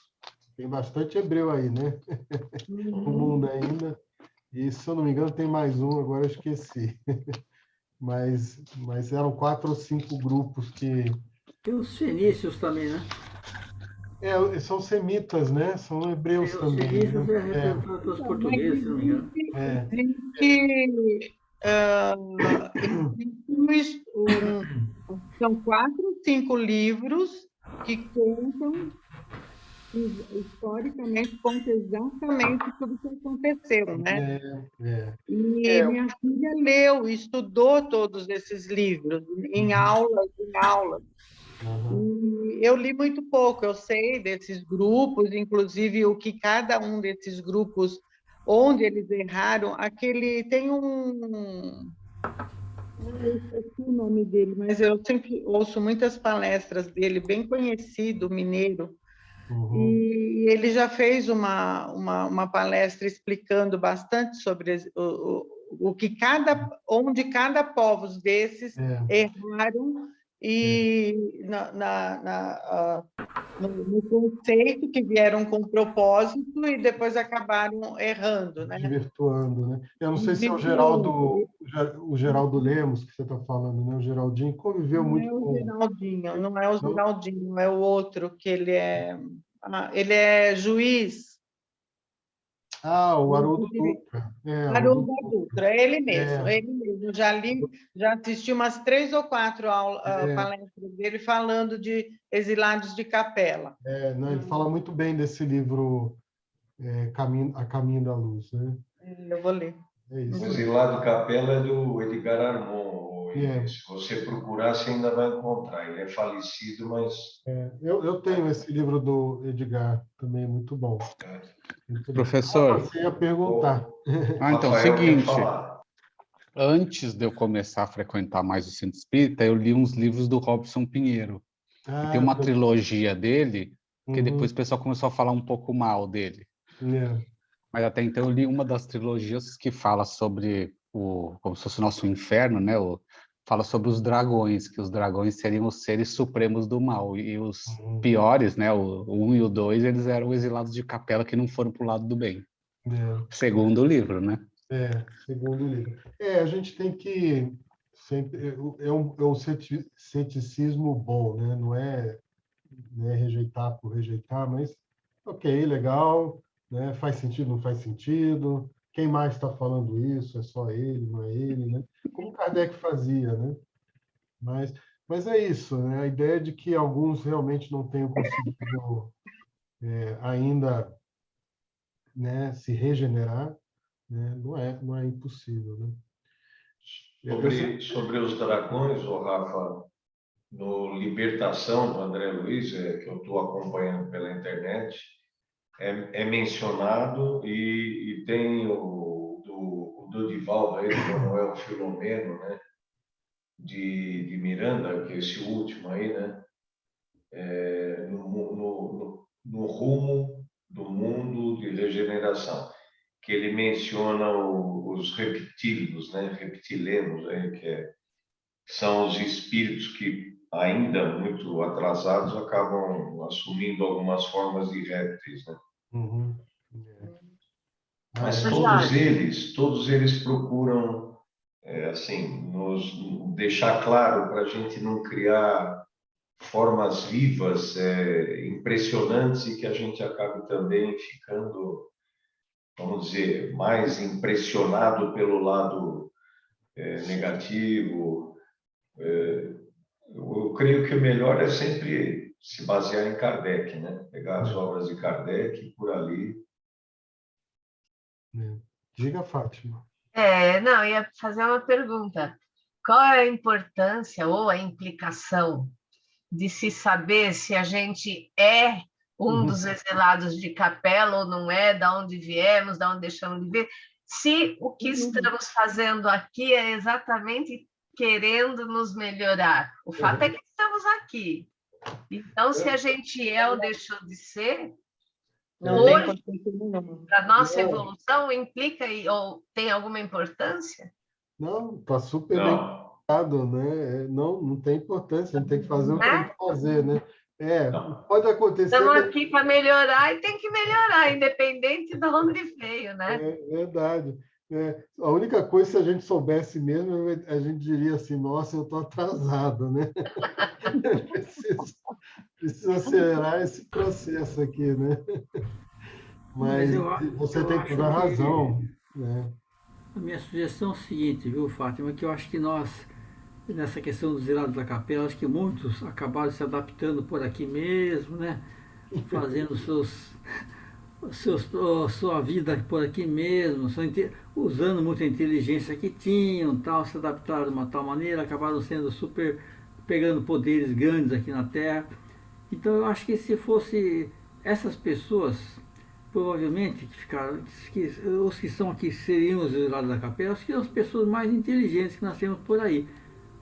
tem bastante hebreu aí, né? No mundo ainda. E, se eu não me engano, tem mais um, agora eu esqueci. Mas eram 4 ou 5 grupos que... Tem os fenícios também, né? São semitas, né? São hebreus Os também. fenícios Né? é representado pelos portugueses, se não me engano. São 4 ou 5 livros que contam historicamente conta exatamente tudo o que aconteceu, né? É. E minha filha leu, estudou todos esses livros em aulas, em aulas. E eu li muito pouco, eu sei desses grupos, inclusive o que cada um desses grupos, onde eles erraram, tem eu esqueci o nome dele, mas eu sempre ouço muitas palestras dele, bem conhecido, mineiro, e ele já fez uma palestra explicando bastante sobre onde cada povo desses erraram e no conceito que vieram com propósito e depois acabaram errando, né? Desvirtuando, né? Eu não sei se é o Geraldo Lemos que você está falando, né? O Geraldinho conviveu muito com... Não é o Geraldinho, é o outro, que ele é juiz. O Haroldo Dutra. Haroldo Dutra, é ele mesmo, é ele mesmo. Já assisti umas 3 ou 4 palestras dele falando de exilados de capela. Não, ele fala muito bem desse livro A Caminho da Luz, né? Eu vou ler. O Exilado de Capela é do Edgar Armond. Se você procurar, você ainda vai encontrar. Ele é falecido, mas... Eu tenho esse livro do Edgar, também muito bom. Professor, você ia perguntar. Então, seguinte, antes de eu começar a frequentar mais o Centro Espírita, eu li uns livros do Robson Pinheiro. E tem uma trilogia dele, que depois o pessoal começou a falar um pouco mal dele. Mas até então eu li uma das trilogias que fala sobre como se fosse o nosso inferno, né? Fala sobre os dragões, que os dragões seriam os seres supremos do mal. E os piores, né? O 1 e o 2, eles eram exilados de capela que não foram para o lado do bem. Segundo o livro, né? Segundo o livro. A gente tem que... sempre é um ceticismo bom, né? Não é rejeitar por rejeitar, mas ok, legal, né? Faz sentido, não faz sentido? Quem mais está falando isso? É só ele, não é ele, né? Como Kardec fazia, né? Mas é isso, né? A ideia de que alguns realmente não tenham conseguido ainda, né, se regenerar, né? Não é impossível, né? Sobre os dragões, Rafa, no Libertação, do André Luiz, que eu estou acompanhando pela internet, é mencionado e tem o Dodival, aí, Manuel Filomeno, né, de Miranda, que é esse último aí, né, no rumo do mundo de regeneração, que ele menciona os reptílicos, né, reptilenos, que são os espíritos que, ainda muito atrasados, acabam assumindo algumas formas de répteis, né? Mas todos eles procuram, assim, nos deixar claro para a gente não criar formas vivas, impressionantes, e que a gente acabe também ficando, vamos dizer, mais impressionado pelo lado negativo. Eu creio que o melhor é sempre se basear em Kardec, né? Pegar as obras de Kardec e por ali. Diga, Fátima. Não, ia fazer uma pergunta. Qual é a importância ou a implicação de se saber se a gente é um dos exilados de capela ou não é, de onde viemos, de onde deixamos de vir, se o que estamos fazendo aqui é exatamente querendo nos melhorar? O fato é que estamos aqui. Então, se a gente é ou deixou de ser, hoje, para a nossa evolução, implica ou tem alguma importância? Não, está super bem colocado, né? Não tem importância, a gente tem que fazer o que tem que fazer, né? Pode acontecer... Estamos aqui para melhorar e tem que melhorar, independente de onde veio, né? É verdade. A única coisa, se a gente soubesse mesmo, a gente diria assim, nossa, eu estou atrasado, né? Preciso acelerar esse processo aqui, né? Mas você tem toda a razão, né? A minha sugestão é o seguinte, viu, Fátima, que eu acho que nós, nessa questão dos exilados da capela, acho que muitos acabaram se adaptando por aqui mesmo, né? fazendo sua vida por aqui mesmo, usando muita inteligência que tinham, tal, se adaptaram de uma tal maneira, acabaram sendo super, pegando poderes grandes aqui na Terra. Então eu acho que se fosse essas pessoas, provavelmente que ficaram, os que estão aqui seriam os exilados da capela, acho que são as pessoas mais inteligentes que nós temos por aí.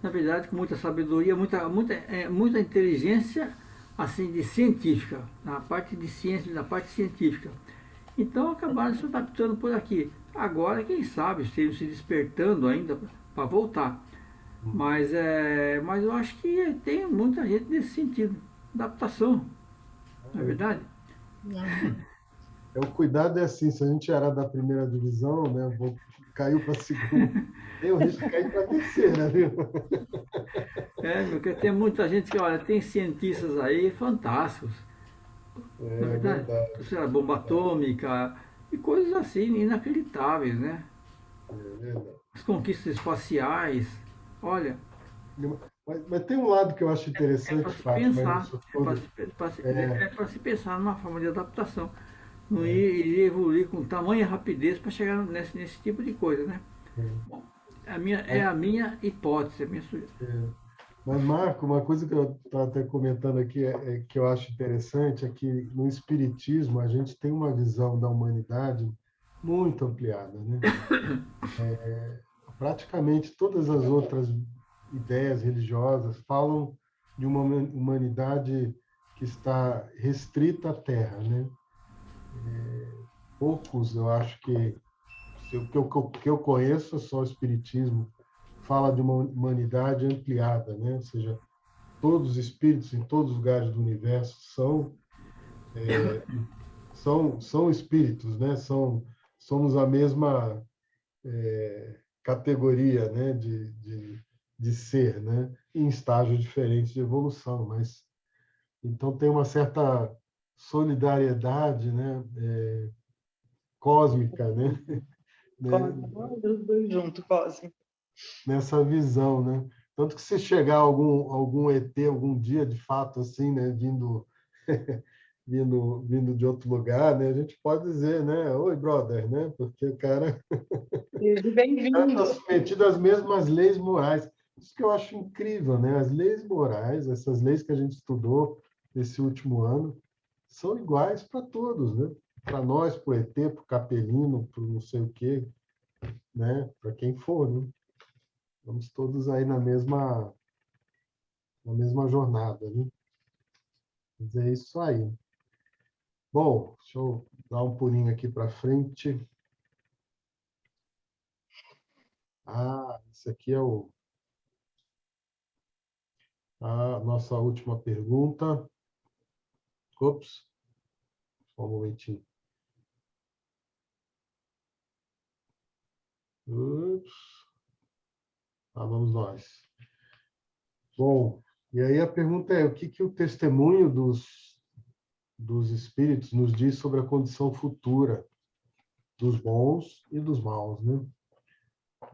Na verdade, com muita sabedoria, muita inteligência assim de científica, na parte de ciência, na parte científica. Então acabaram se adaptando por aqui. Agora, quem sabe, estejam se despertando ainda para voltar. Mas eu acho que tem muita gente nesse sentido. Adaptação, não é verdade? O cuidado é assim, se a gente era da primeira divisão, né, caiu para a segunda, tem o risco de cair para a terceira, viu? Porque tem muita gente que, olha, tem cientistas aí fantásticos, não é verdade? Verdade. Sei lá, bomba atômica e coisas assim, inacreditáveis, né? É verdade. As conquistas espaciais, olha, Mas tem um lado que eu acho é para interessante, se Fátima, pensar, nisso tudo. é para se pensar numa forma de adaptação. Não iria evoluir com tamanha rapidez para chegar nesse tipo de coisa, né? Bom, é a minha hipótese, a minha sugestão. Mas, Marco, uma coisa que eu estava até comentando aqui que eu acho interessante é que no Espiritismo a gente tem uma visão da humanidade muito ampliada, né? Praticamente todas as outras ideias religiosas falam de uma humanidade que está restrita à Terra, né? Poucos, eu acho que que eu conheço é só o Espiritismo, fala de uma humanidade ampliada, né? Ou seja, todos os espíritos em todos os lugares do universo são espíritos, né? Somos a mesma categoria, né? De ser, né? Em estágios diferentes de evolução, mas então tem uma certa solidariedade, né? Cósmica, né? Os dois juntos, Cosme. Nessa visão, né? Tanto que se chegar algum ET algum dia, de fato, assim, né? Vindo de outro lugar, né? A gente pode dizer, né? Oi, brother, né? Porque o cara Bem-vindo. está submetido às mesmas leis morais. Isso que eu acho incrível, né? As leis morais, essas leis que a gente estudou nesse último ano, são iguais para todos, né? Para nós, para o ET, para o capelino, para não sei o quê, né? Para quem for, né? Estamos todos aí na mesma jornada, né? Mas é isso aí. Bom, deixa eu dar um pulinho aqui para frente. Esse aqui é a nossa última pergunta. Ops, só um momentinho. Ups. Vamos nós. Bom, e aí a pergunta é, o que o testemunho dos espíritos nos diz sobre a condição futura dos bons e dos maus, né?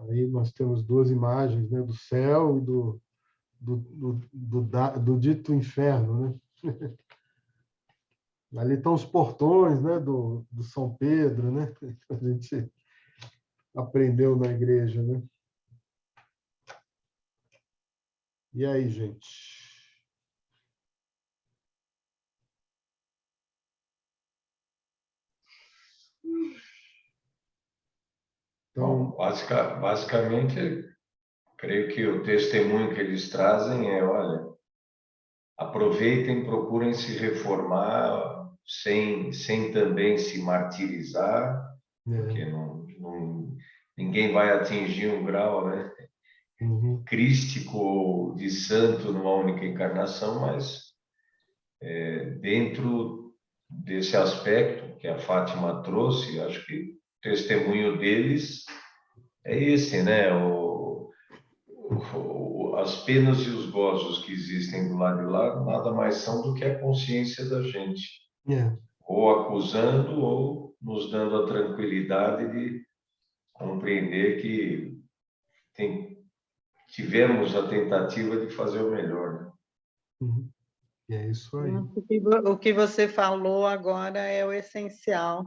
Aí nós temos duas imagens, né, do céu e do dito inferno, né? Ali estão os portões, né, do São Pedro, né? A gente aprendeu na igreja, né? E aí, gente? Bom, basicamente, creio que o testemunho que eles trazem é, olha, aproveitem, procurem se reformar sem também se martirizar, porque ninguém vai atingir um grau, né, crístico ou de santo numa única encarnação, mas dentro desse aspecto que a Fátima trouxe, acho que o testemunho deles é esse, né? As penas e os gozos que existem do lado de lá nada mais são do que a consciência da gente, ou acusando ou nos dando a tranquilidade de compreender que tivemos a tentativa de fazer o melhor, né? E é isso aí. O que você falou agora é o essencial.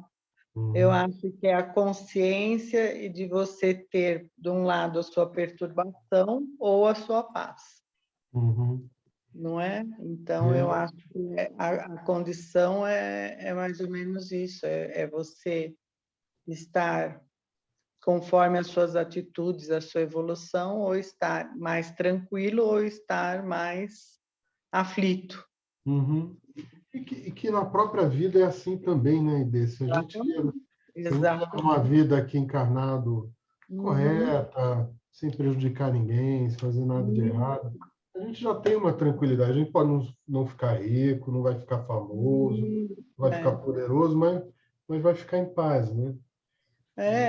Eu acho que é a consciência e de você ter, de um lado, a sua perturbação ou a sua paz. Não é? Então, eu acho que a condição é mais ou menos isso, é você estar conforme as suas atitudes, a sua evolução, ou estar mais tranquilo ou estar mais aflito. E que na própria vida é assim também, né, Ide? Se a gente leva uma vida aqui encarnado correta, sem prejudicar ninguém, sem fazer nada de errado, a gente já tem uma tranquilidade. A gente pode não ficar rico, não vai ficar famoso, não vai ficar poderoso, mas vai ficar em paz, né?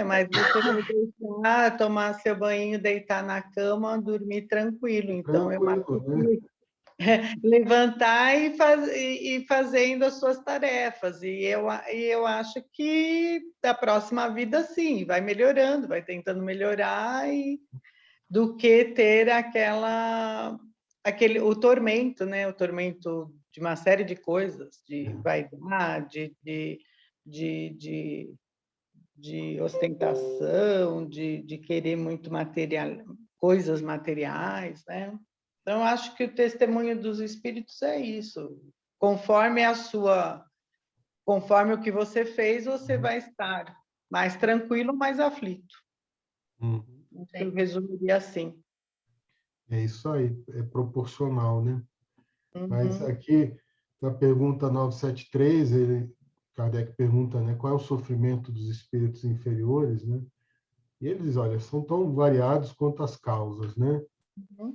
Mas você vai deitar, tomar seu banho, deitar na cama, dormir tranquilo. Então, eu acho que levantar e fazendo as suas tarefas. E eu acho que da próxima vida, sim, vai melhorando, vai tentando melhorar, do que ter o tormento, né? O tormento de uma série de coisas, de vaidade, de ostentação, de querer muito coisas materiais, né? Então, eu acho que o testemunho dos espíritos é isso. Conforme o que você fez, você vai estar mais tranquilo, mais aflito. Eu resumiria assim. É isso aí, é proporcional, né? Mas aqui, na pergunta 973, Kardec pergunta, né, qual é o sofrimento dos espíritos inferiores, né? E ele diz, olha, são tão variados quanto as causas, né?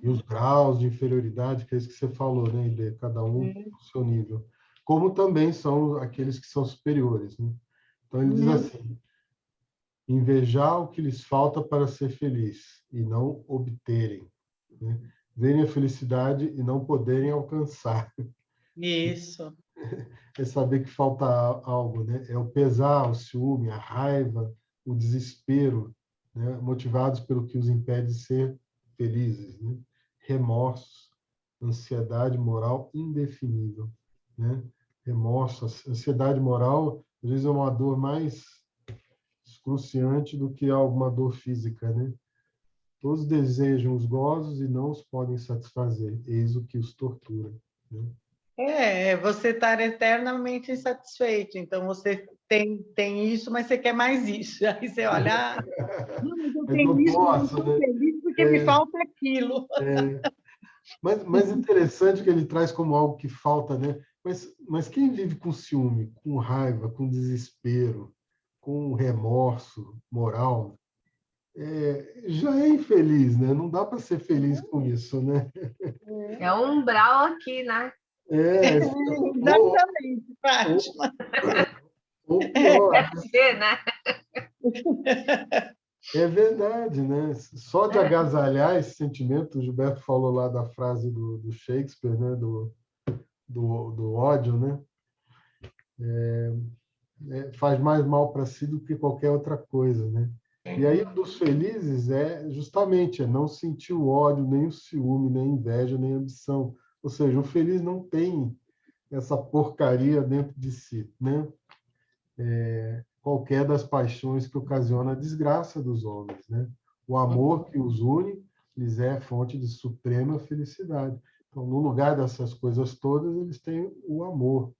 E os graus de inferioridade, que é isso que você falou, né, Ide? Cada um no seu nível. Como também são aqueles que são superiores, né? Então, ele diz assim, invejar o que lhes falta para ser feliz e não obterem, né? Verem a felicidade e não poderem alcançar. Isso. É saber que falta algo, né? É o pesar, o ciúme, a raiva, o desespero, né? Motivados pelo que os impede de ser felizes, né? Remorsos, ansiedade moral indefinível, né? Remorso, ansiedade moral, às vezes é uma dor mais excruciante do que alguma dor física, né? Todos desejam os gozos e não os podem satisfazer, eis o que os tortura, né? Você estar eternamente insatisfeito. Então, você tem isso, mas você quer mais isso. Aí você olha, não, mas eu Mas não tenho isso, mas eu posso, estou né? feliz porque me falta aquilo. Mas interessante que ele traz como algo que falta, né? Mas quem vive com ciúme, com raiva, com desespero, com remorso moral, já é infeliz, né? Não dá para ser feliz com isso, né? É um umbral aqui, né? Exatamente, Fátima. Ou pior, Deve ser, né? é verdade, né? Só de agasalhar esse sentimento, o Gilberto falou lá da frase do Shakespeare, né? Do ódio, né? Faz mais mal para si do que qualquer outra coisa, né? E aí, dos felizes justamente não sentir o ódio, nem o ciúme, nem a inveja, nem a ambição. Ou seja, o feliz não tem essa porcaria dentro de si, né? Qualquer das paixões que ocasiona a desgraça dos homens, né? O amor que os une lhes é fonte de suprema felicidade. Então, no lugar dessas coisas todas, eles têm o amor.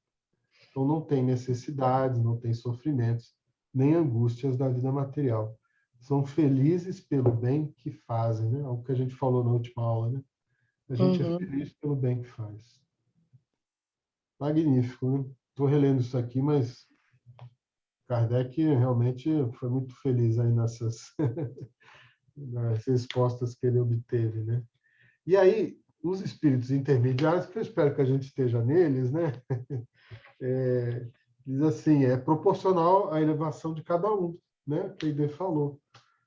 Então, não tem necessidades, não tem sofrimentos, nem angústias da vida material. São felizes pelo bem que fazem, né? Algo que a gente falou na última aula, né? A gente é feliz pelo bem que faz. Magnífico, né? Estou relendo isso aqui, mas Kardec realmente foi muito feliz aí nessas nas respostas que ele obteve, né? E aí, os espíritos intermediários, que eu espero que a gente esteja neles, né? Diz assim, é proporcional à elevação de cada um, né? Que Ide falou.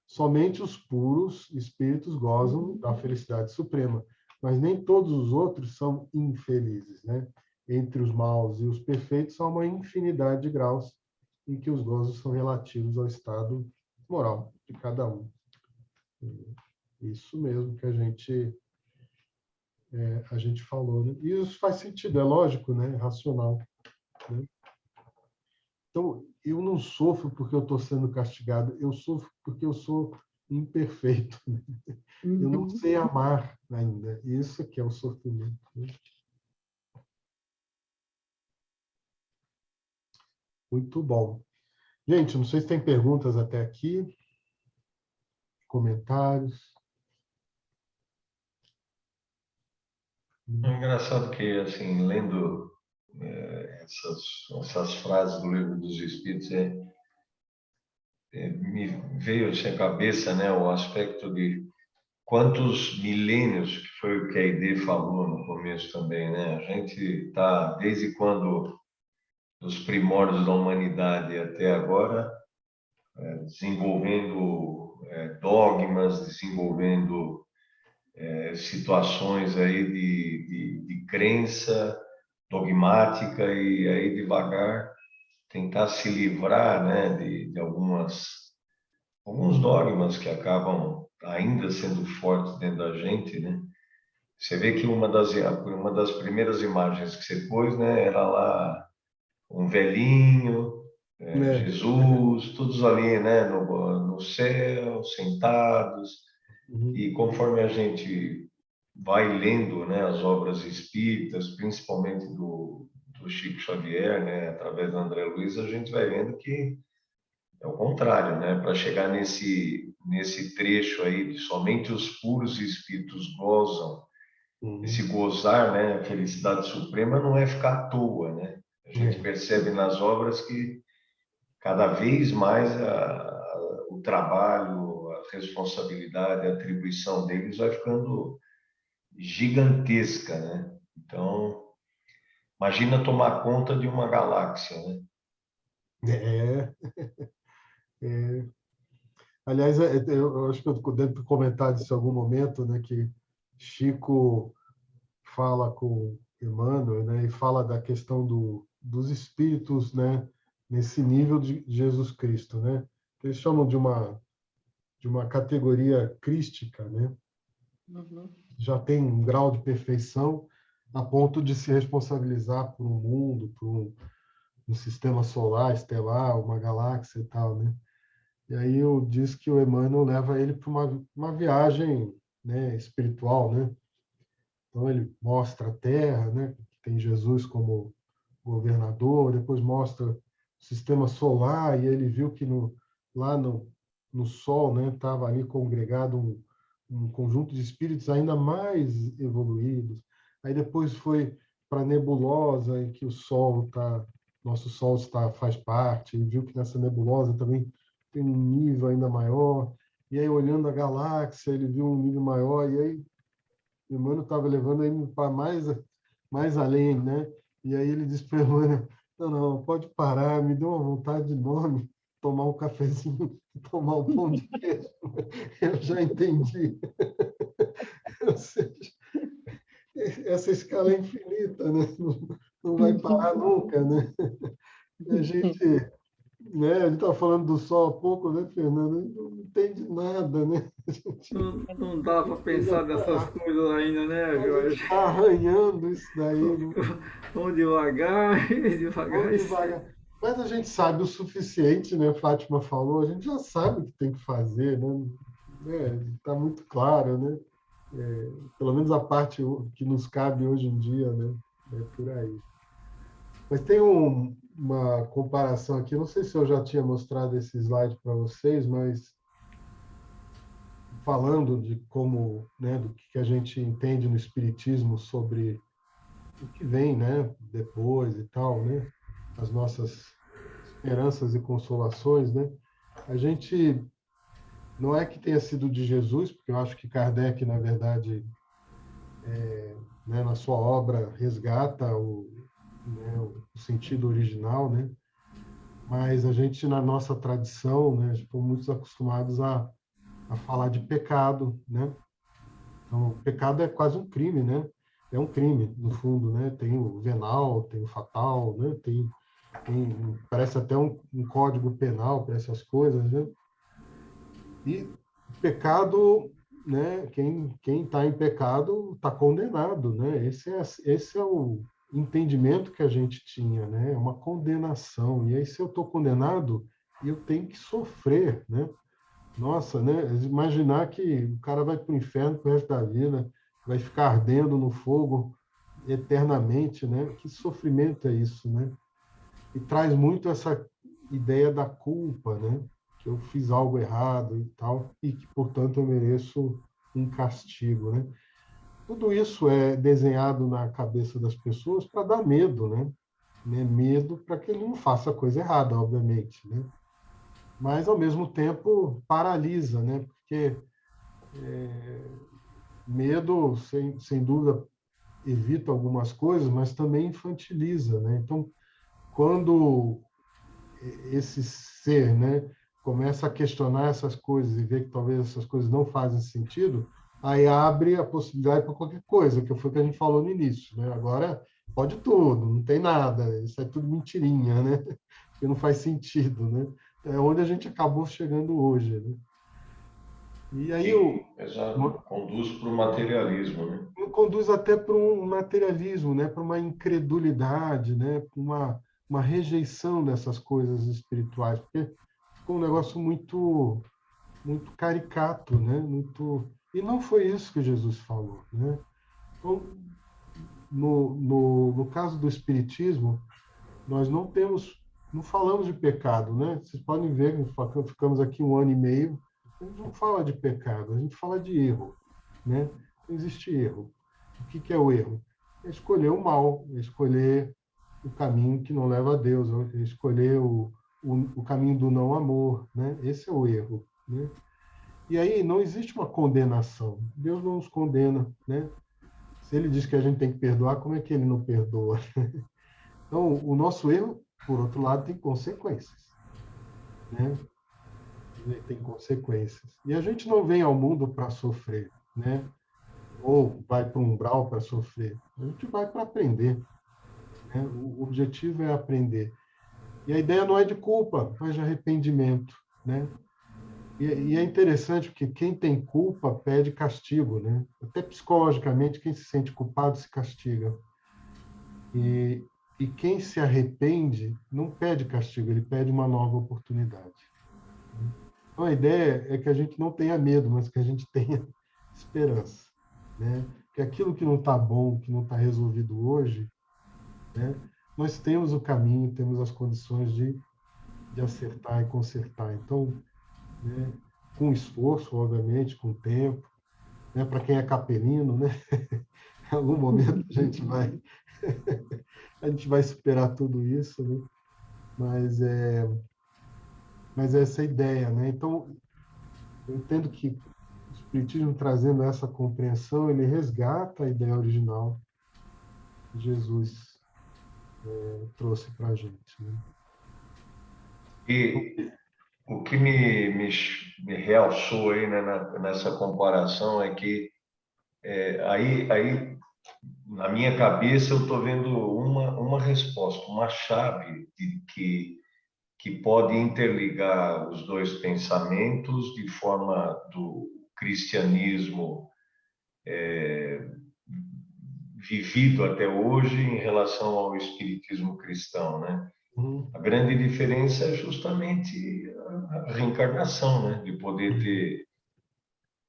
Somente os puros espíritos gozam da felicidade suprema, mas nem todos os outros são infelizes, né? Entre os maus e os perfeitos há uma infinidade de graus em que os gozos são relativos ao estado moral de cada um. Isso mesmo que a gente a gente falou, né? E isso faz sentido, é lógico, né? É racional, né? Então, eu não sofro porque eu estou sendo castigado, eu sofro porque eu sou imperfeito, né? Eu não sei amar ainda. Isso que é o sofrimento, né? Muito bom. Gente, não sei se tem perguntas até aqui, comentários. É engraçado que, assim, lendo essas frases do Livro dos Espíritos, me veio assim, à cabeça, né, o aspecto de quantos milênios, que foi o que a Aide falou no começo também, né? A gente está, desde quando, dos primórdios da humanidade até agora, desenvolvendo dogmas, desenvolvendo situações aí de crença dogmática e aí devagar tentar se livrar, né, de alguns dogmas que acabam ainda sendo fortes dentro da gente, né? Você vê que uma das primeiras imagens que você pôs, né, era lá um velhinho, Jesus, todos ali, né, no céu, sentados. E conforme a gente vai lendo, né, as obras espíritas, principalmente do Chico Xavier, né, através do André Luiz, a gente vai vendo que é o contrário, né? Para chegar nesse trecho aí de somente os puros espíritos gozam, esse gozar, né, a felicidade suprema não é ficar à toa, né? A gente percebe nas obras que cada vez mais o trabalho, a responsabilidade, a atribuição deles vai ficando gigantesca, né? Então, imagina tomar conta de uma galáxia, né? É. Aliás, eu acho que eu devo ter comentado isso em algum momento, né, que Chico fala com Emmanuel, né, e fala da questão dos espíritos, né, nesse nível de Jesus Cristo, né? Eles chamam de uma categoria crística, né? Já tem um grau de perfeição a ponto de se responsabilizar por um mundo, por um sistema solar, estelar, uma galáxia e tal, né? E aí eu disse que o Emmanuel leva ele para uma viagem, né, espiritual, né? Então ele mostra a Terra, né, que tem Jesus como governador, depois mostra o sistema solar e ele viu que lá no Sol, né, estava ali congregado um conjunto de espíritos ainda mais evoluídos. Aí depois foi para a nebulosa em que nosso Sol faz parte, e viu que nessa nebulosa também tem um nível ainda maior. E aí olhando a galáxia, ele viu um nível maior e aí o Emmanuel estava levando ele para mais além, né? E aí ele disse para o Emmanuel, não, pode parar, me deu uma vontade enorme tomar um cafezinho, tomar um pão de queijo. Eu já entendi. Ou seja, essa escala é infinita, né? Não vai parar nunca, né? A gente estava falando do sol há pouco, né, Fernando? A gente não entende nada, né? Não dá para pensar dessas coisas ainda, né, A gente Jorge? está arranhando isso daí, né? Vamos devagar, devagar. Vamos devagar. Mas a gente sabe o suficiente, né? Fátima falou, a gente já sabe o que tem que fazer, né? Está muito claro, né? Pelo menos a parte que nos cabe hoje em dia, né? É por aí. Mas tem uma comparação aqui, não sei se eu já tinha mostrado esse slide para vocês, mas falando de como, né, do que a gente entende no Espiritismo sobre o que vem, né, depois e tal, né? As nossas esperanças e consolações, né? A gente não é que tenha sido de Jesus, porque eu acho que Kardec, na verdade, né, na sua obra resgata o sentido original, né? Mas a gente, na nossa tradição, né, fomos muito acostumados a falar de pecado, né? Então, o pecado é quase um crime, né? É um crime, no fundo, né? Tem o venal, tem o fatal, né? Parece até um código penal para essas coisas, né? E o pecado, né, quem está em pecado está condenado, né? Esse é o entendimento que a gente tinha, né? É uma condenação. E aí, se eu estou condenado, eu tenho que sofrer, né? Nossa, né? Imaginar que o cara vai para o inferno pro resto da vida, vai ficar ardendo no fogo eternamente, né? Que sofrimento é isso, né? E traz muito essa ideia da culpa, né? Que eu fiz algo errado e tal, e que, portanto, eu mereço um castigo, né? Tudo isso é desenhado na cabeça das pessoas para dar medo, né? Medo para que ele não faça coisa errada, obviamente, né? Mas, ao mesmo tempo, paralisa, né? Porque medo, sem dúvida, evita algumas coisas, mas também infantiliza, né? Então, quando esse ser, né, começa a questionar essas coisas e vê que talvez essas coisas não fazem sentido, aí abre a possibilidade para qualquer coisa, que foi o que a gente falou no início, né? Agora pode tudo, não tem nada, isso é tudo mentirinha, né? Que não faz sentido, né? É onde a gente acabou chegando hoje, né? E aí Que, exato, conduz para o materialismo, né? conduz até para um materialismo, né? Para uma incredulidade, né? Para uma rejeição dessas coisas espirituais, porque ficou um negócio muito caricato, né? E não foi isso que Jesus falou, né? Então, no caso do espiritismo, nós não falamos de pecado, né? Vocês podem ver, ficamos aqui 1 ano e meio, a gente não fala de pecado, a gente fala de erro, né? Não existe erro. O que é o erro? É escolher o mal, é escolher o caminho que não leva a Deus, é escolher o caminho do não amor, né? Esse é o erro, né? E aí não existe uma condenação. Deus não nos condena, né? Se ele diz que a gente tem que perdoar, como é que ele não perdoa? Então, o nosso erro, por outro lado, tem consequências, né? Ele tem consequências. E a gente não vem ao mundo para sofrer, né? Ou vai para um umbral para sofrer. A gente vai para aprender, né? O objetivo é aprender. E a ideia não é de culpa, mas de arrependimento, né? E é interessante porque quem tem culpa pede castigo, né? Até psicologicamente, quem se sente culpado se castiga. E quem se arrepende não pede castigo, ele pede uma nova oportunidade. Então, a ideia é que a gente não tenha medo, mas que a gente tenha esperança, né? Que aquilo que não está bom, que não está resolvido hoje, né? Nós temos o caminho, temos as condições de acertar e consertar. Então, né, com esforço, obviamente, com tempo, né? Para quem é capelino, né? Em algum momento a gente vai superar tudo isso, né? Mas mas essa é a ideia, né? Então, eu entendo que o Espiritismo, trazendo essa compreensão, ele resgata a ideia original que Jesus trouxe para a gente, né? E o que me realçou aí, né, nessa comparação é que aí na minha cabeça eu estou vendo uma resposta, uma chave que pode interligar os dois pensamentos de forma do cristianismo vivido até hoje em relação ao espiritismo cristão, né? A grande diferença é justamente a reencarnação, né? De poder ter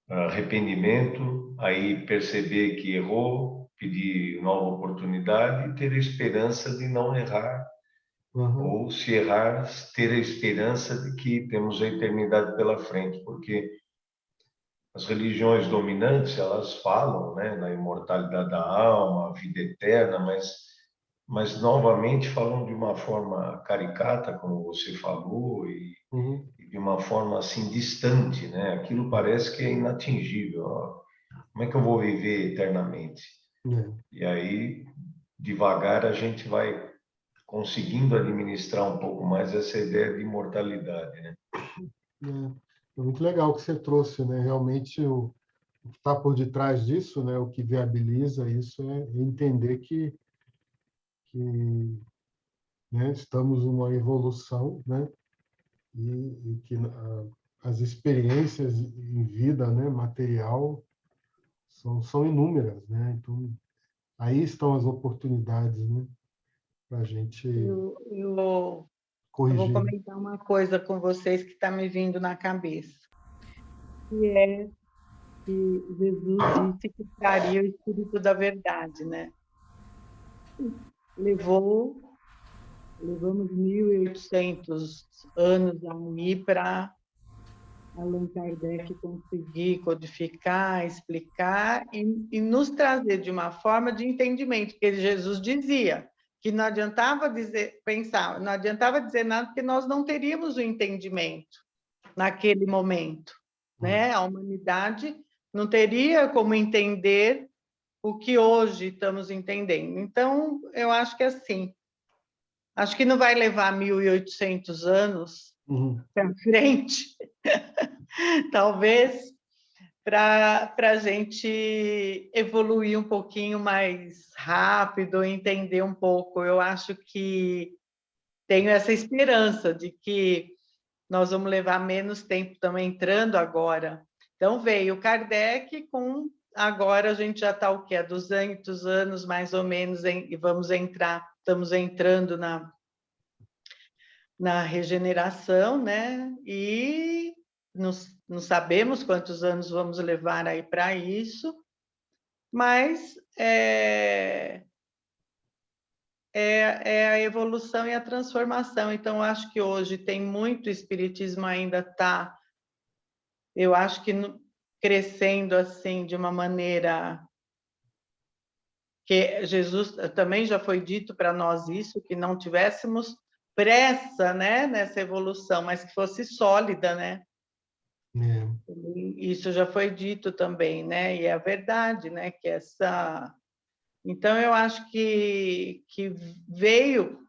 arrependimento, aí perceber que errou, pedir nova oportunidade e ter a esperança de não errar, Uhum. ou se errar, ter a esperança de que temos a eternidade pela frente, porque as religiões dominantes, elas falam, né, na imortalidade da alma, vida eterna, mas novamente falam de uma forma caricata, como você falou, Uhum. e de uma forma assim distante, né? Aquilo parece que é inatingível. Ó. Como é que eu vou viver eternamente? É. E aí, devagar, a gente vai conseguindo administrar um pouco mais essa ideia de imortalidade, né? É muito legal o que você trouxe, né? Realmente o que está por detrás disso, né? O que viabiliza isso é entender que né, estamos numa evolução, né? E que as experiências em vida, né, material, são inúmeras, né? Então, aí estão as oportunidades, né, para a gente Eu vou corrigir. comentar uma coisa com vocês que está me vindo na cabeça, que é que Jesus disse que traria o Espírito da Verdade, né? Levamos 1.800 anos aí para Allan Kardec conseguir codificar, explicar e nos trazer de uma forma de entendimento, porque Jesus dizia que não adiantava não adiantava dizer nada, porque nós não teríamos o entendimento naquele momento, né? A humanidade não teria como entender o que hoje estamos entendendo. Então, eu acho que assim, acho que não vai levar 1.800 anos para frente, talvez, para a gente evoluir um pouquinho mais rápido, entender um pouco. Eu acho que tenho essa esperança de que nós vamos levar menos tempo, estamos entrando agora. Então, veio Kardec com... Agora a gente já está o quê? Há 200 anos, mais ou menos, e estamos entrando na regeneração, né? E não sabemos quantos anos vamos levar aí para isso, mas é a evolução e a transformação. Então, acho que hoje tem muito espiritismo ainda está, eu acho que crescendo assim de uma maneira que Jesus também já foi dito para nós isso, que não tivéssemos pressa, né, nessa evolução, mas que fosse sólida, né? Isso já foi dito também, né? E é a verdade, né? Que essa... Então, eu acho que veio...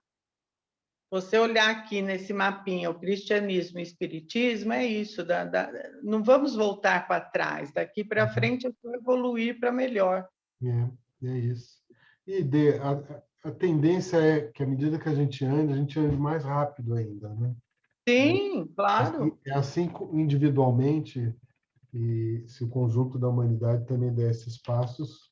Você olhar aqui nesse mapinha, o cristianismo e o espiritismo, é isso. Não vamos voltar para trás. Daqui para frente, é só evoluir para melhor. É isso. E a tendência é que, à medida que a gente ande mais rápido ainda, né? Sim, claro. É assim individualmente, e se o conjunto da humanidade também der esses passos,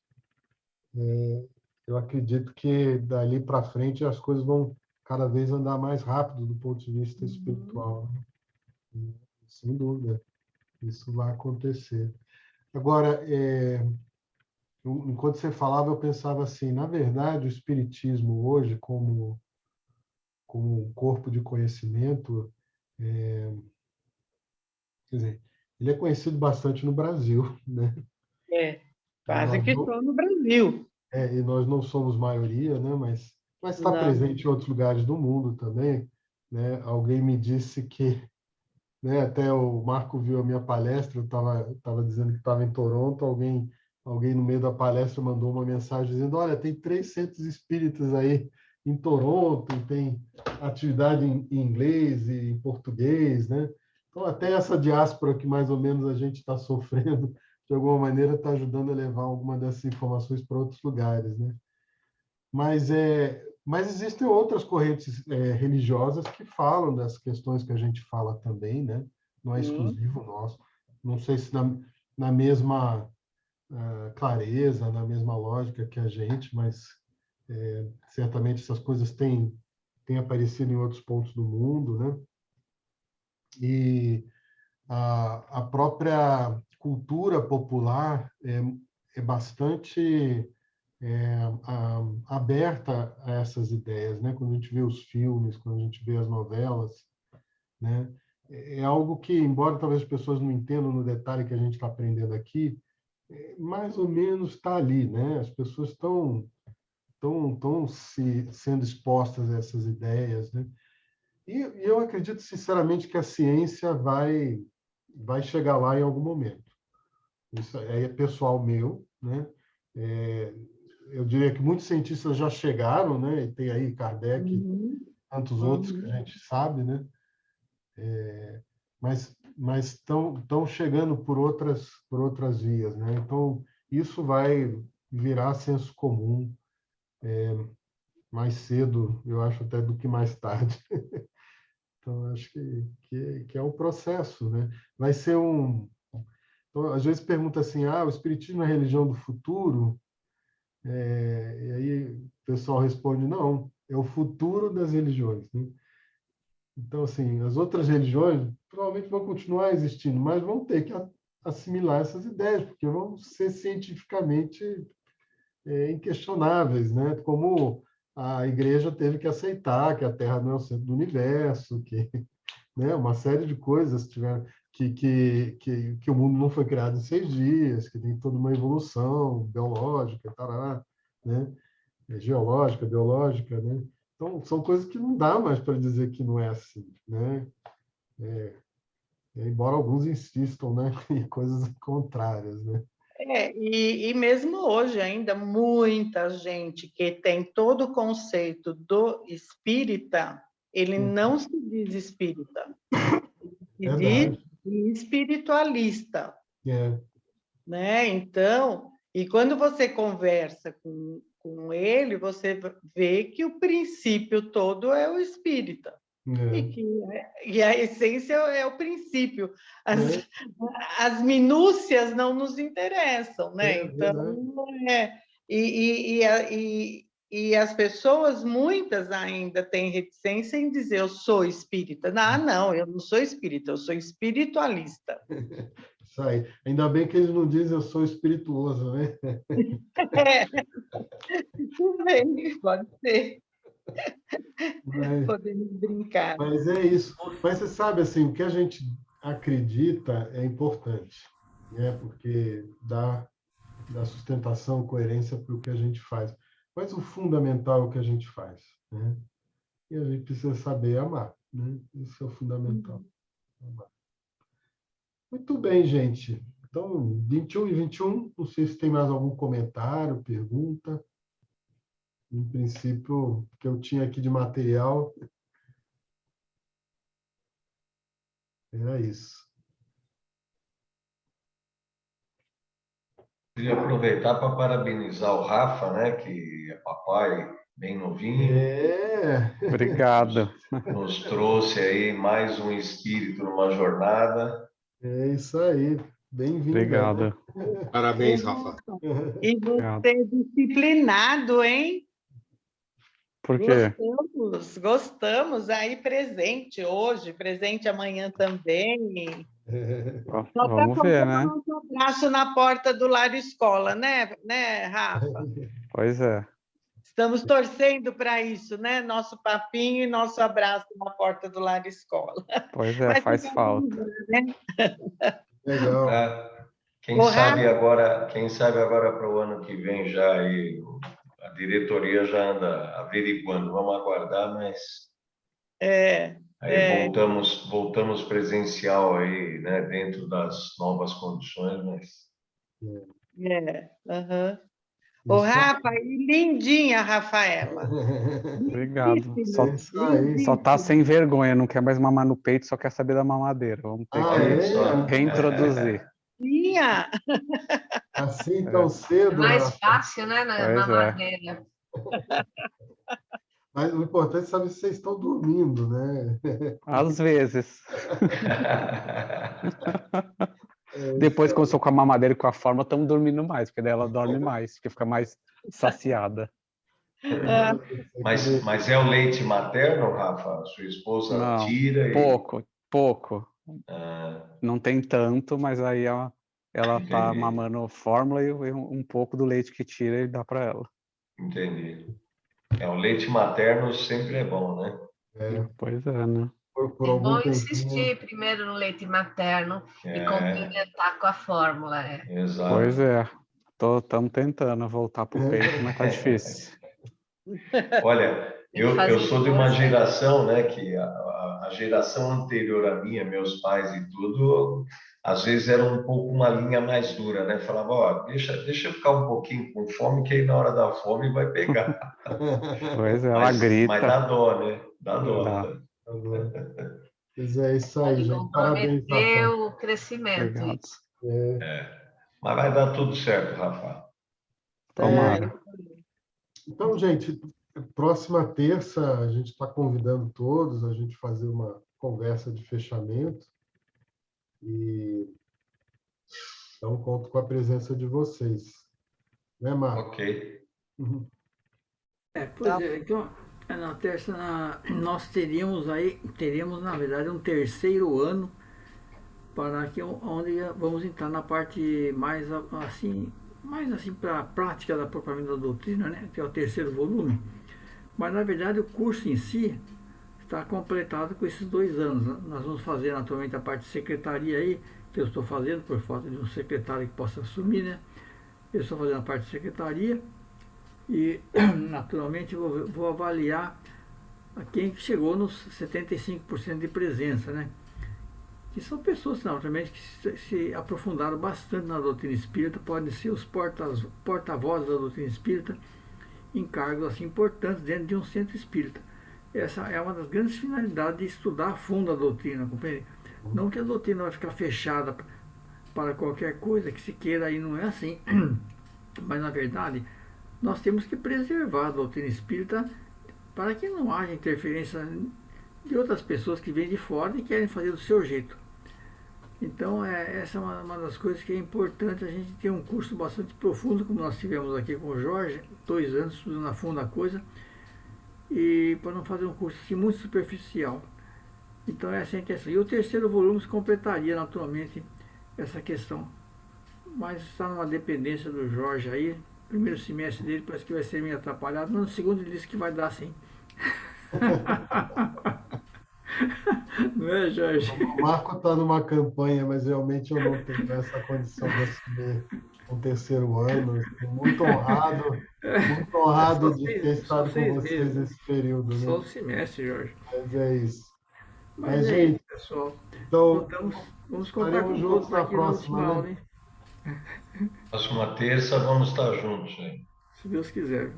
eu acredito que dali para frente as coisas vão cada vez andar mais rápido do ponto de vista espiritual, né? Sem dúvida, isso vai acontecer. Agora, enquanto você falava, eu pensava assim, na verdade, o espiritismo hoje, como um corpo de conhecimento, quer dizer, ele é conhecido bastante no Brasil, né? Quase que só no Brasil. E nós não somos maioria, né? Mas está Não. presente em outros lugares do mundo também, né? Alguém me disse que, né? Até o Marco viu a minha palestra, eu estava dizendo que estava em Toronto, alguém no meio da palestra mandou uma mensagem dizendo: olha, tem 3 centros espíritas aí em Toronto, e tem atividade em inglês e em português, né? Então, até essa diáspora que mais ou menos a gente está sofrendo, de alguma maneira, está ajudando a levar alguma dessas informações para outros lugares, né? Mas existem outras correntes religiosas que falam das questões que a gente fala também, né? Não é exclusivo nosso. Não sei se na mesma clareza, na mesma lógica que a gente, mas certamente essas coisas têm aparecido em outros pontos do mundo, né? E a própria cultura popular é bastante aberta a essas ideias, né? Quando a gente vê os filmes, quando a gente vê as novelas, né? É algo que, embora talvez as pessoas não entendam no detalhe que a gente está aprendendo aqui, mais ou menos está ali, né? As pessoas estão sendo expostas a essas ideias, né? E eu acredito sinceramente que a ciência vai chegar lá em algum momento. Isso é pessoal meu, né? Eu diria que muitos cientistas já chegaram, né? E tem aí Kardec, tantos outros que a gente sabe, né? Mas estão chegando por outras vias, né? Então isso vai virar senso comum mais cedo, eu acho, até do que mais tarde. Então, acho que é um processo, né? Vai ser um... Então, às vezes pergunta assim, o Espiritismo é a religião do futuro? E aí o pessoal responde, não, é o futuro das religiões, né? Então, assim, as outras religiões provavelmente vão continuar existindo, mas vão ter que assimilar essas ideias, porque vão ser cientificamente inquestionáveis, né? Como a igreja teve que aceitar que a Terra não é o centro do universo, que, né, uma série de coisas tiveram que o mundo não foi criado em 6 dias, que tem toda uma evolução biológica, tarará, né? Geológica, biológica, né? Então, são coisas que não dá mais para dizer que não é assim, né? Embora alguns insistam, né, em coisas contrárias, né? E mesmo hoje ainda muita gente que tem todo o conceito do espírita, ele não se diz espírita, ele se diz espiritualista, né? Então, e quando você conversa com ele, você vê que o princípio todo é o espírita. E a essência é o princípio. As minúcias não nos interessam, né? Então, e as pessoas, muitas ainda têm reticência em dizer eu sou espírita. Não, eu não sou espírita, eu sou espiritualista. Isso aí. Ainda bem que eles não dizem eu sou espirituoso, né? Pode ser. Podemos brincar. Mas é isso. Mas você sabe, assim, o que a gente acredita é importante, né? Porque dá sustentação, coerência para o que a gente faz. Mas o fundamental é o que a gente faz, né? E a gente precisa saber amar, né? Isso é o fundamental. Amar. Muito bem, gente. Então, 21 e 21, não sei se tem mais algum comentário, pergunta. Em princípio, o que eu tinha aqui de material era isso. Queria aproveitar para parabenizar o Rafa, né, que é papai bem novinho. Obrigado. Nos trouxe aí mais um espírito numa jornada. É isso aí. Bem-vindo. Obrigado. Parabéns, Rafa. E você é disciplinado, hein? Por quê? Gostamos. Aí presente hoje, presente amanhã também. Só Vamos ver, né? Um abraço na porta do Lar Escola, né, Rafa? Pois é. Estamos torcendo para isso, né? Nosso papinho e nosso abraço na porta do Lar Escola. Pois é, faz falta. Né? Legal. Quem sabe agora para o ano que vem já aí, a diretoria já anda averiguando. Vamos aguardar, mas aí voltamos presencial aí, né? Dentro das novas condições, mas. Ô, Rafa, e lindinha, Rafaela. Obrigado. Só tá sem vergonha, não quer mais mamar no peito, só quer saber da mamadeira. Vamos ter que reintroduzir. Assim tão cedo. Mais fácil, né, na mamadeira. Mas o importante é saber se vocês estão dormindo, né? Às vezes. Depois, quando eu sou com a mamadeira e com a forma, estamos dormindo mais, porque daí ela dorme mais, porque fica mais saciada. Mas é o leite materno, Rafa? Sua esposa não, tira? Pouco. Não tem tanto, mas aí ela tá mamando fórmula e um pouco do leite que tira e dá para ela. Entendi. O leite materno sempre é bom, né? Pois é, né? É bom insistir primeiro no leite materno e complementar com a fórmula. Exato. Pois é. Estamos tentando voltar para o peito, mas tá difícil. Olha, eu sou de uma geração, né, que a geração anterior à minha, meus pais e tudo, às vezes era um pouco uma linha mais dura, né? Falava, ó, deixa eu ficar um pouquinho com fome, que aí na hora da fome vai pegar. Pois é, ela grita. Mas dá dó, né? Dá dó. Pois é isso aí, gente. Parabéns, Rafa. O crescimento. Mas vai dar tudo certo, Rafa. Tomara. Então, gente, próxima terça a gente está convidando todos a gente fazer uma conversa de fechamento. E então conto com a presença de vocês. Né, Marco? Ok. Uhum. Pois é, então, na terça nós teríamos, na verdade, um terceiro ano para que onde vamos entrar na parte mais assim para a prática da propaganda da doutrina, né, que é o terceiro volume. Mas na verdade o curso em si está completado com esses 2 anos. Nós vamos fazer naturalmente a parte de secretaria aí, que eu estou fazendo por falta de um secretário que possa assumir, né? Eu estou fazendo a parte de secretaria e naturalmente vou avaliar a quem chegou nos 75% de presença, né? Que são pessoas naturalmente que se aprofundaram bastante na doutrina espírita, podem ser os porta-vozes da doutrina espírita em cargos assim importantes dentro de um centro espírita. Essa é uma das grandes finalidades de estudar a fundo a doutrina, compreende? Não que a doutrina vai ficar fechada para qualquer coisa que se queira, aí não é assim. Mas na verdade, nós temos que preservar a doutrina espírita para que não haja interferência de outras pessoas que vêm de fora e querem fazer do seu jeito. Então, essa é uma das coisas que é importante, a gente ter um curso bastante profundo, como nós tivemos aqui com o Jorge, 2 anos estudando a fundo a coisa, e para não fazer um curso assim, muito superficial. Então, essa é a intenção. E o terceiro volume se completaria naturalmente essa questão. Mas está numa dependência do Jorge aí. Primeiro semestre dele parece que vai ser meio atrapalhado, mas no segundo ele disse que vai dar sim. Não é, Jorge? O Marco está numa campanha, mas realmente eu não tenho essa condição de assumir um terceiro ano. Estou muito honrado de ter estado com vocês esse período. Só Né? o semestre, Jorge. Mas é isso. Mas é gente, isso, pessoal. então, vamos contar com juntos todos na aqui próxima, na última né? aula, hein? Próxima terça vamos estar juntos aí. Se Deus quiser.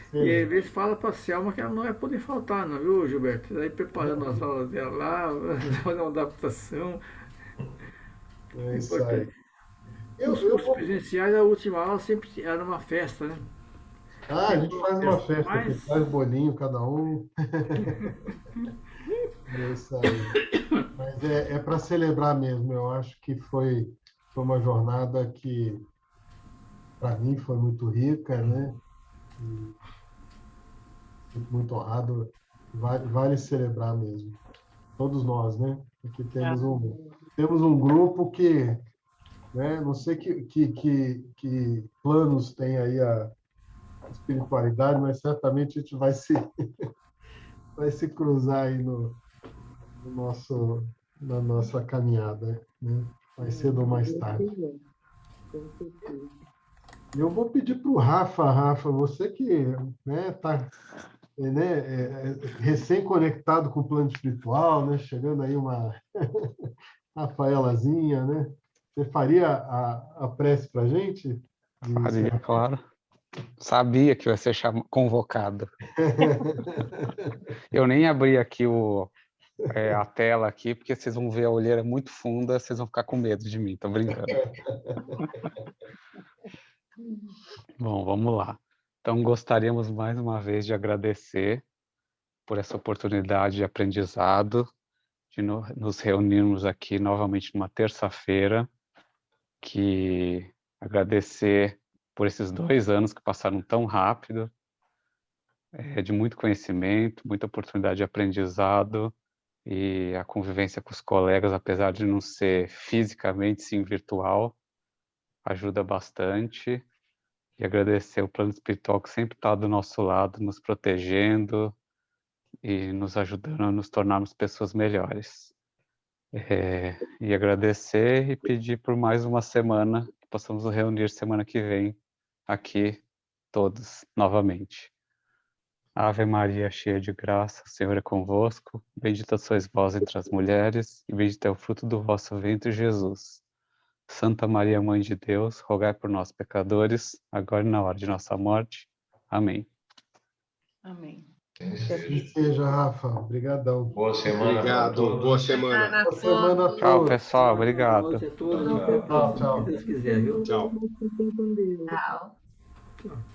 Sim. E às vezes fala para a Selma que ela não vai poder faltar, não, viu, Gilberto? Daí preparando as aulas dela lá, fazer uma adaptação. É isso aí. Os cursos presenciais, a última aula sempre era uma festa, né? A gente faz uma festa, Mas- aqui, faz bolinho cada um. É isso aí. Mas é para celebrar mesmo. Eu acho que foi uma jornada que, para mim, foi muito rica, né? E fico muito honrado. Vale celebrar mesmo. Todos nós, né? Aqui temos um grupo que, né? Não sei que planos tem aí a espiritualidade, mas certamente a gente vai se cruzar aí na nossa caminhada, né? Mais cedo ou mais tarde. Eu vou pedir para o Rafa, você que, né, tá, recém-conectado com o plano espiritual, né, chegando aí uma Rafaelazinha, né? Você faria a prece para a gente? Faria, claro. Sabia que vai ser convocado. Eu nem abri aqui a tela aqui, porque vocês vão ver a olheira muito funda, vocês vão ficar com medo de mim, tô brincando. Bom, vamos lá. Então, gostaríamos mais uma vez de agradecer por essa oportunidade de aprendizado, de nos reunirmos aqui novamente numa terça-feira, que agradecer por esses 2 anos que passaram tão rápido, de muito conhecimento, muita oportunidade de aprendizado e a convivência com os colegas, apesar de não ser fisicamente, sim virtual, ajuda bastante. E agradecer o plano espiritual que sempre está do nosso lado, nos protegendo e nos ajudando a nos tornarmos pessoas melhores. E agradecer e pedir por mais uma semana, que possamos nos reunir semana que vem, aqui, todos, novamente. Ave Maria, cheia de graça, o Senhor é convosco, bendita sois vós entre as mulheres, e bendito é o fruto do vosso ventre, Jesus. Santa Maria, Mãe de Deus, rogai por nós, pecadores, agora e na hora de nossa morte. Amém. Amém. Que seja, Rafa. Obrigadão. Boa semana para Obrigado, todos. boa semana. Boa semana a todos. Tchau, pessoal, obrigado. Boa noite a todos. Tchau, tchau. Se Deus quiser, viu? Tchau. Fiquem com Deus. Tchau. Tchau.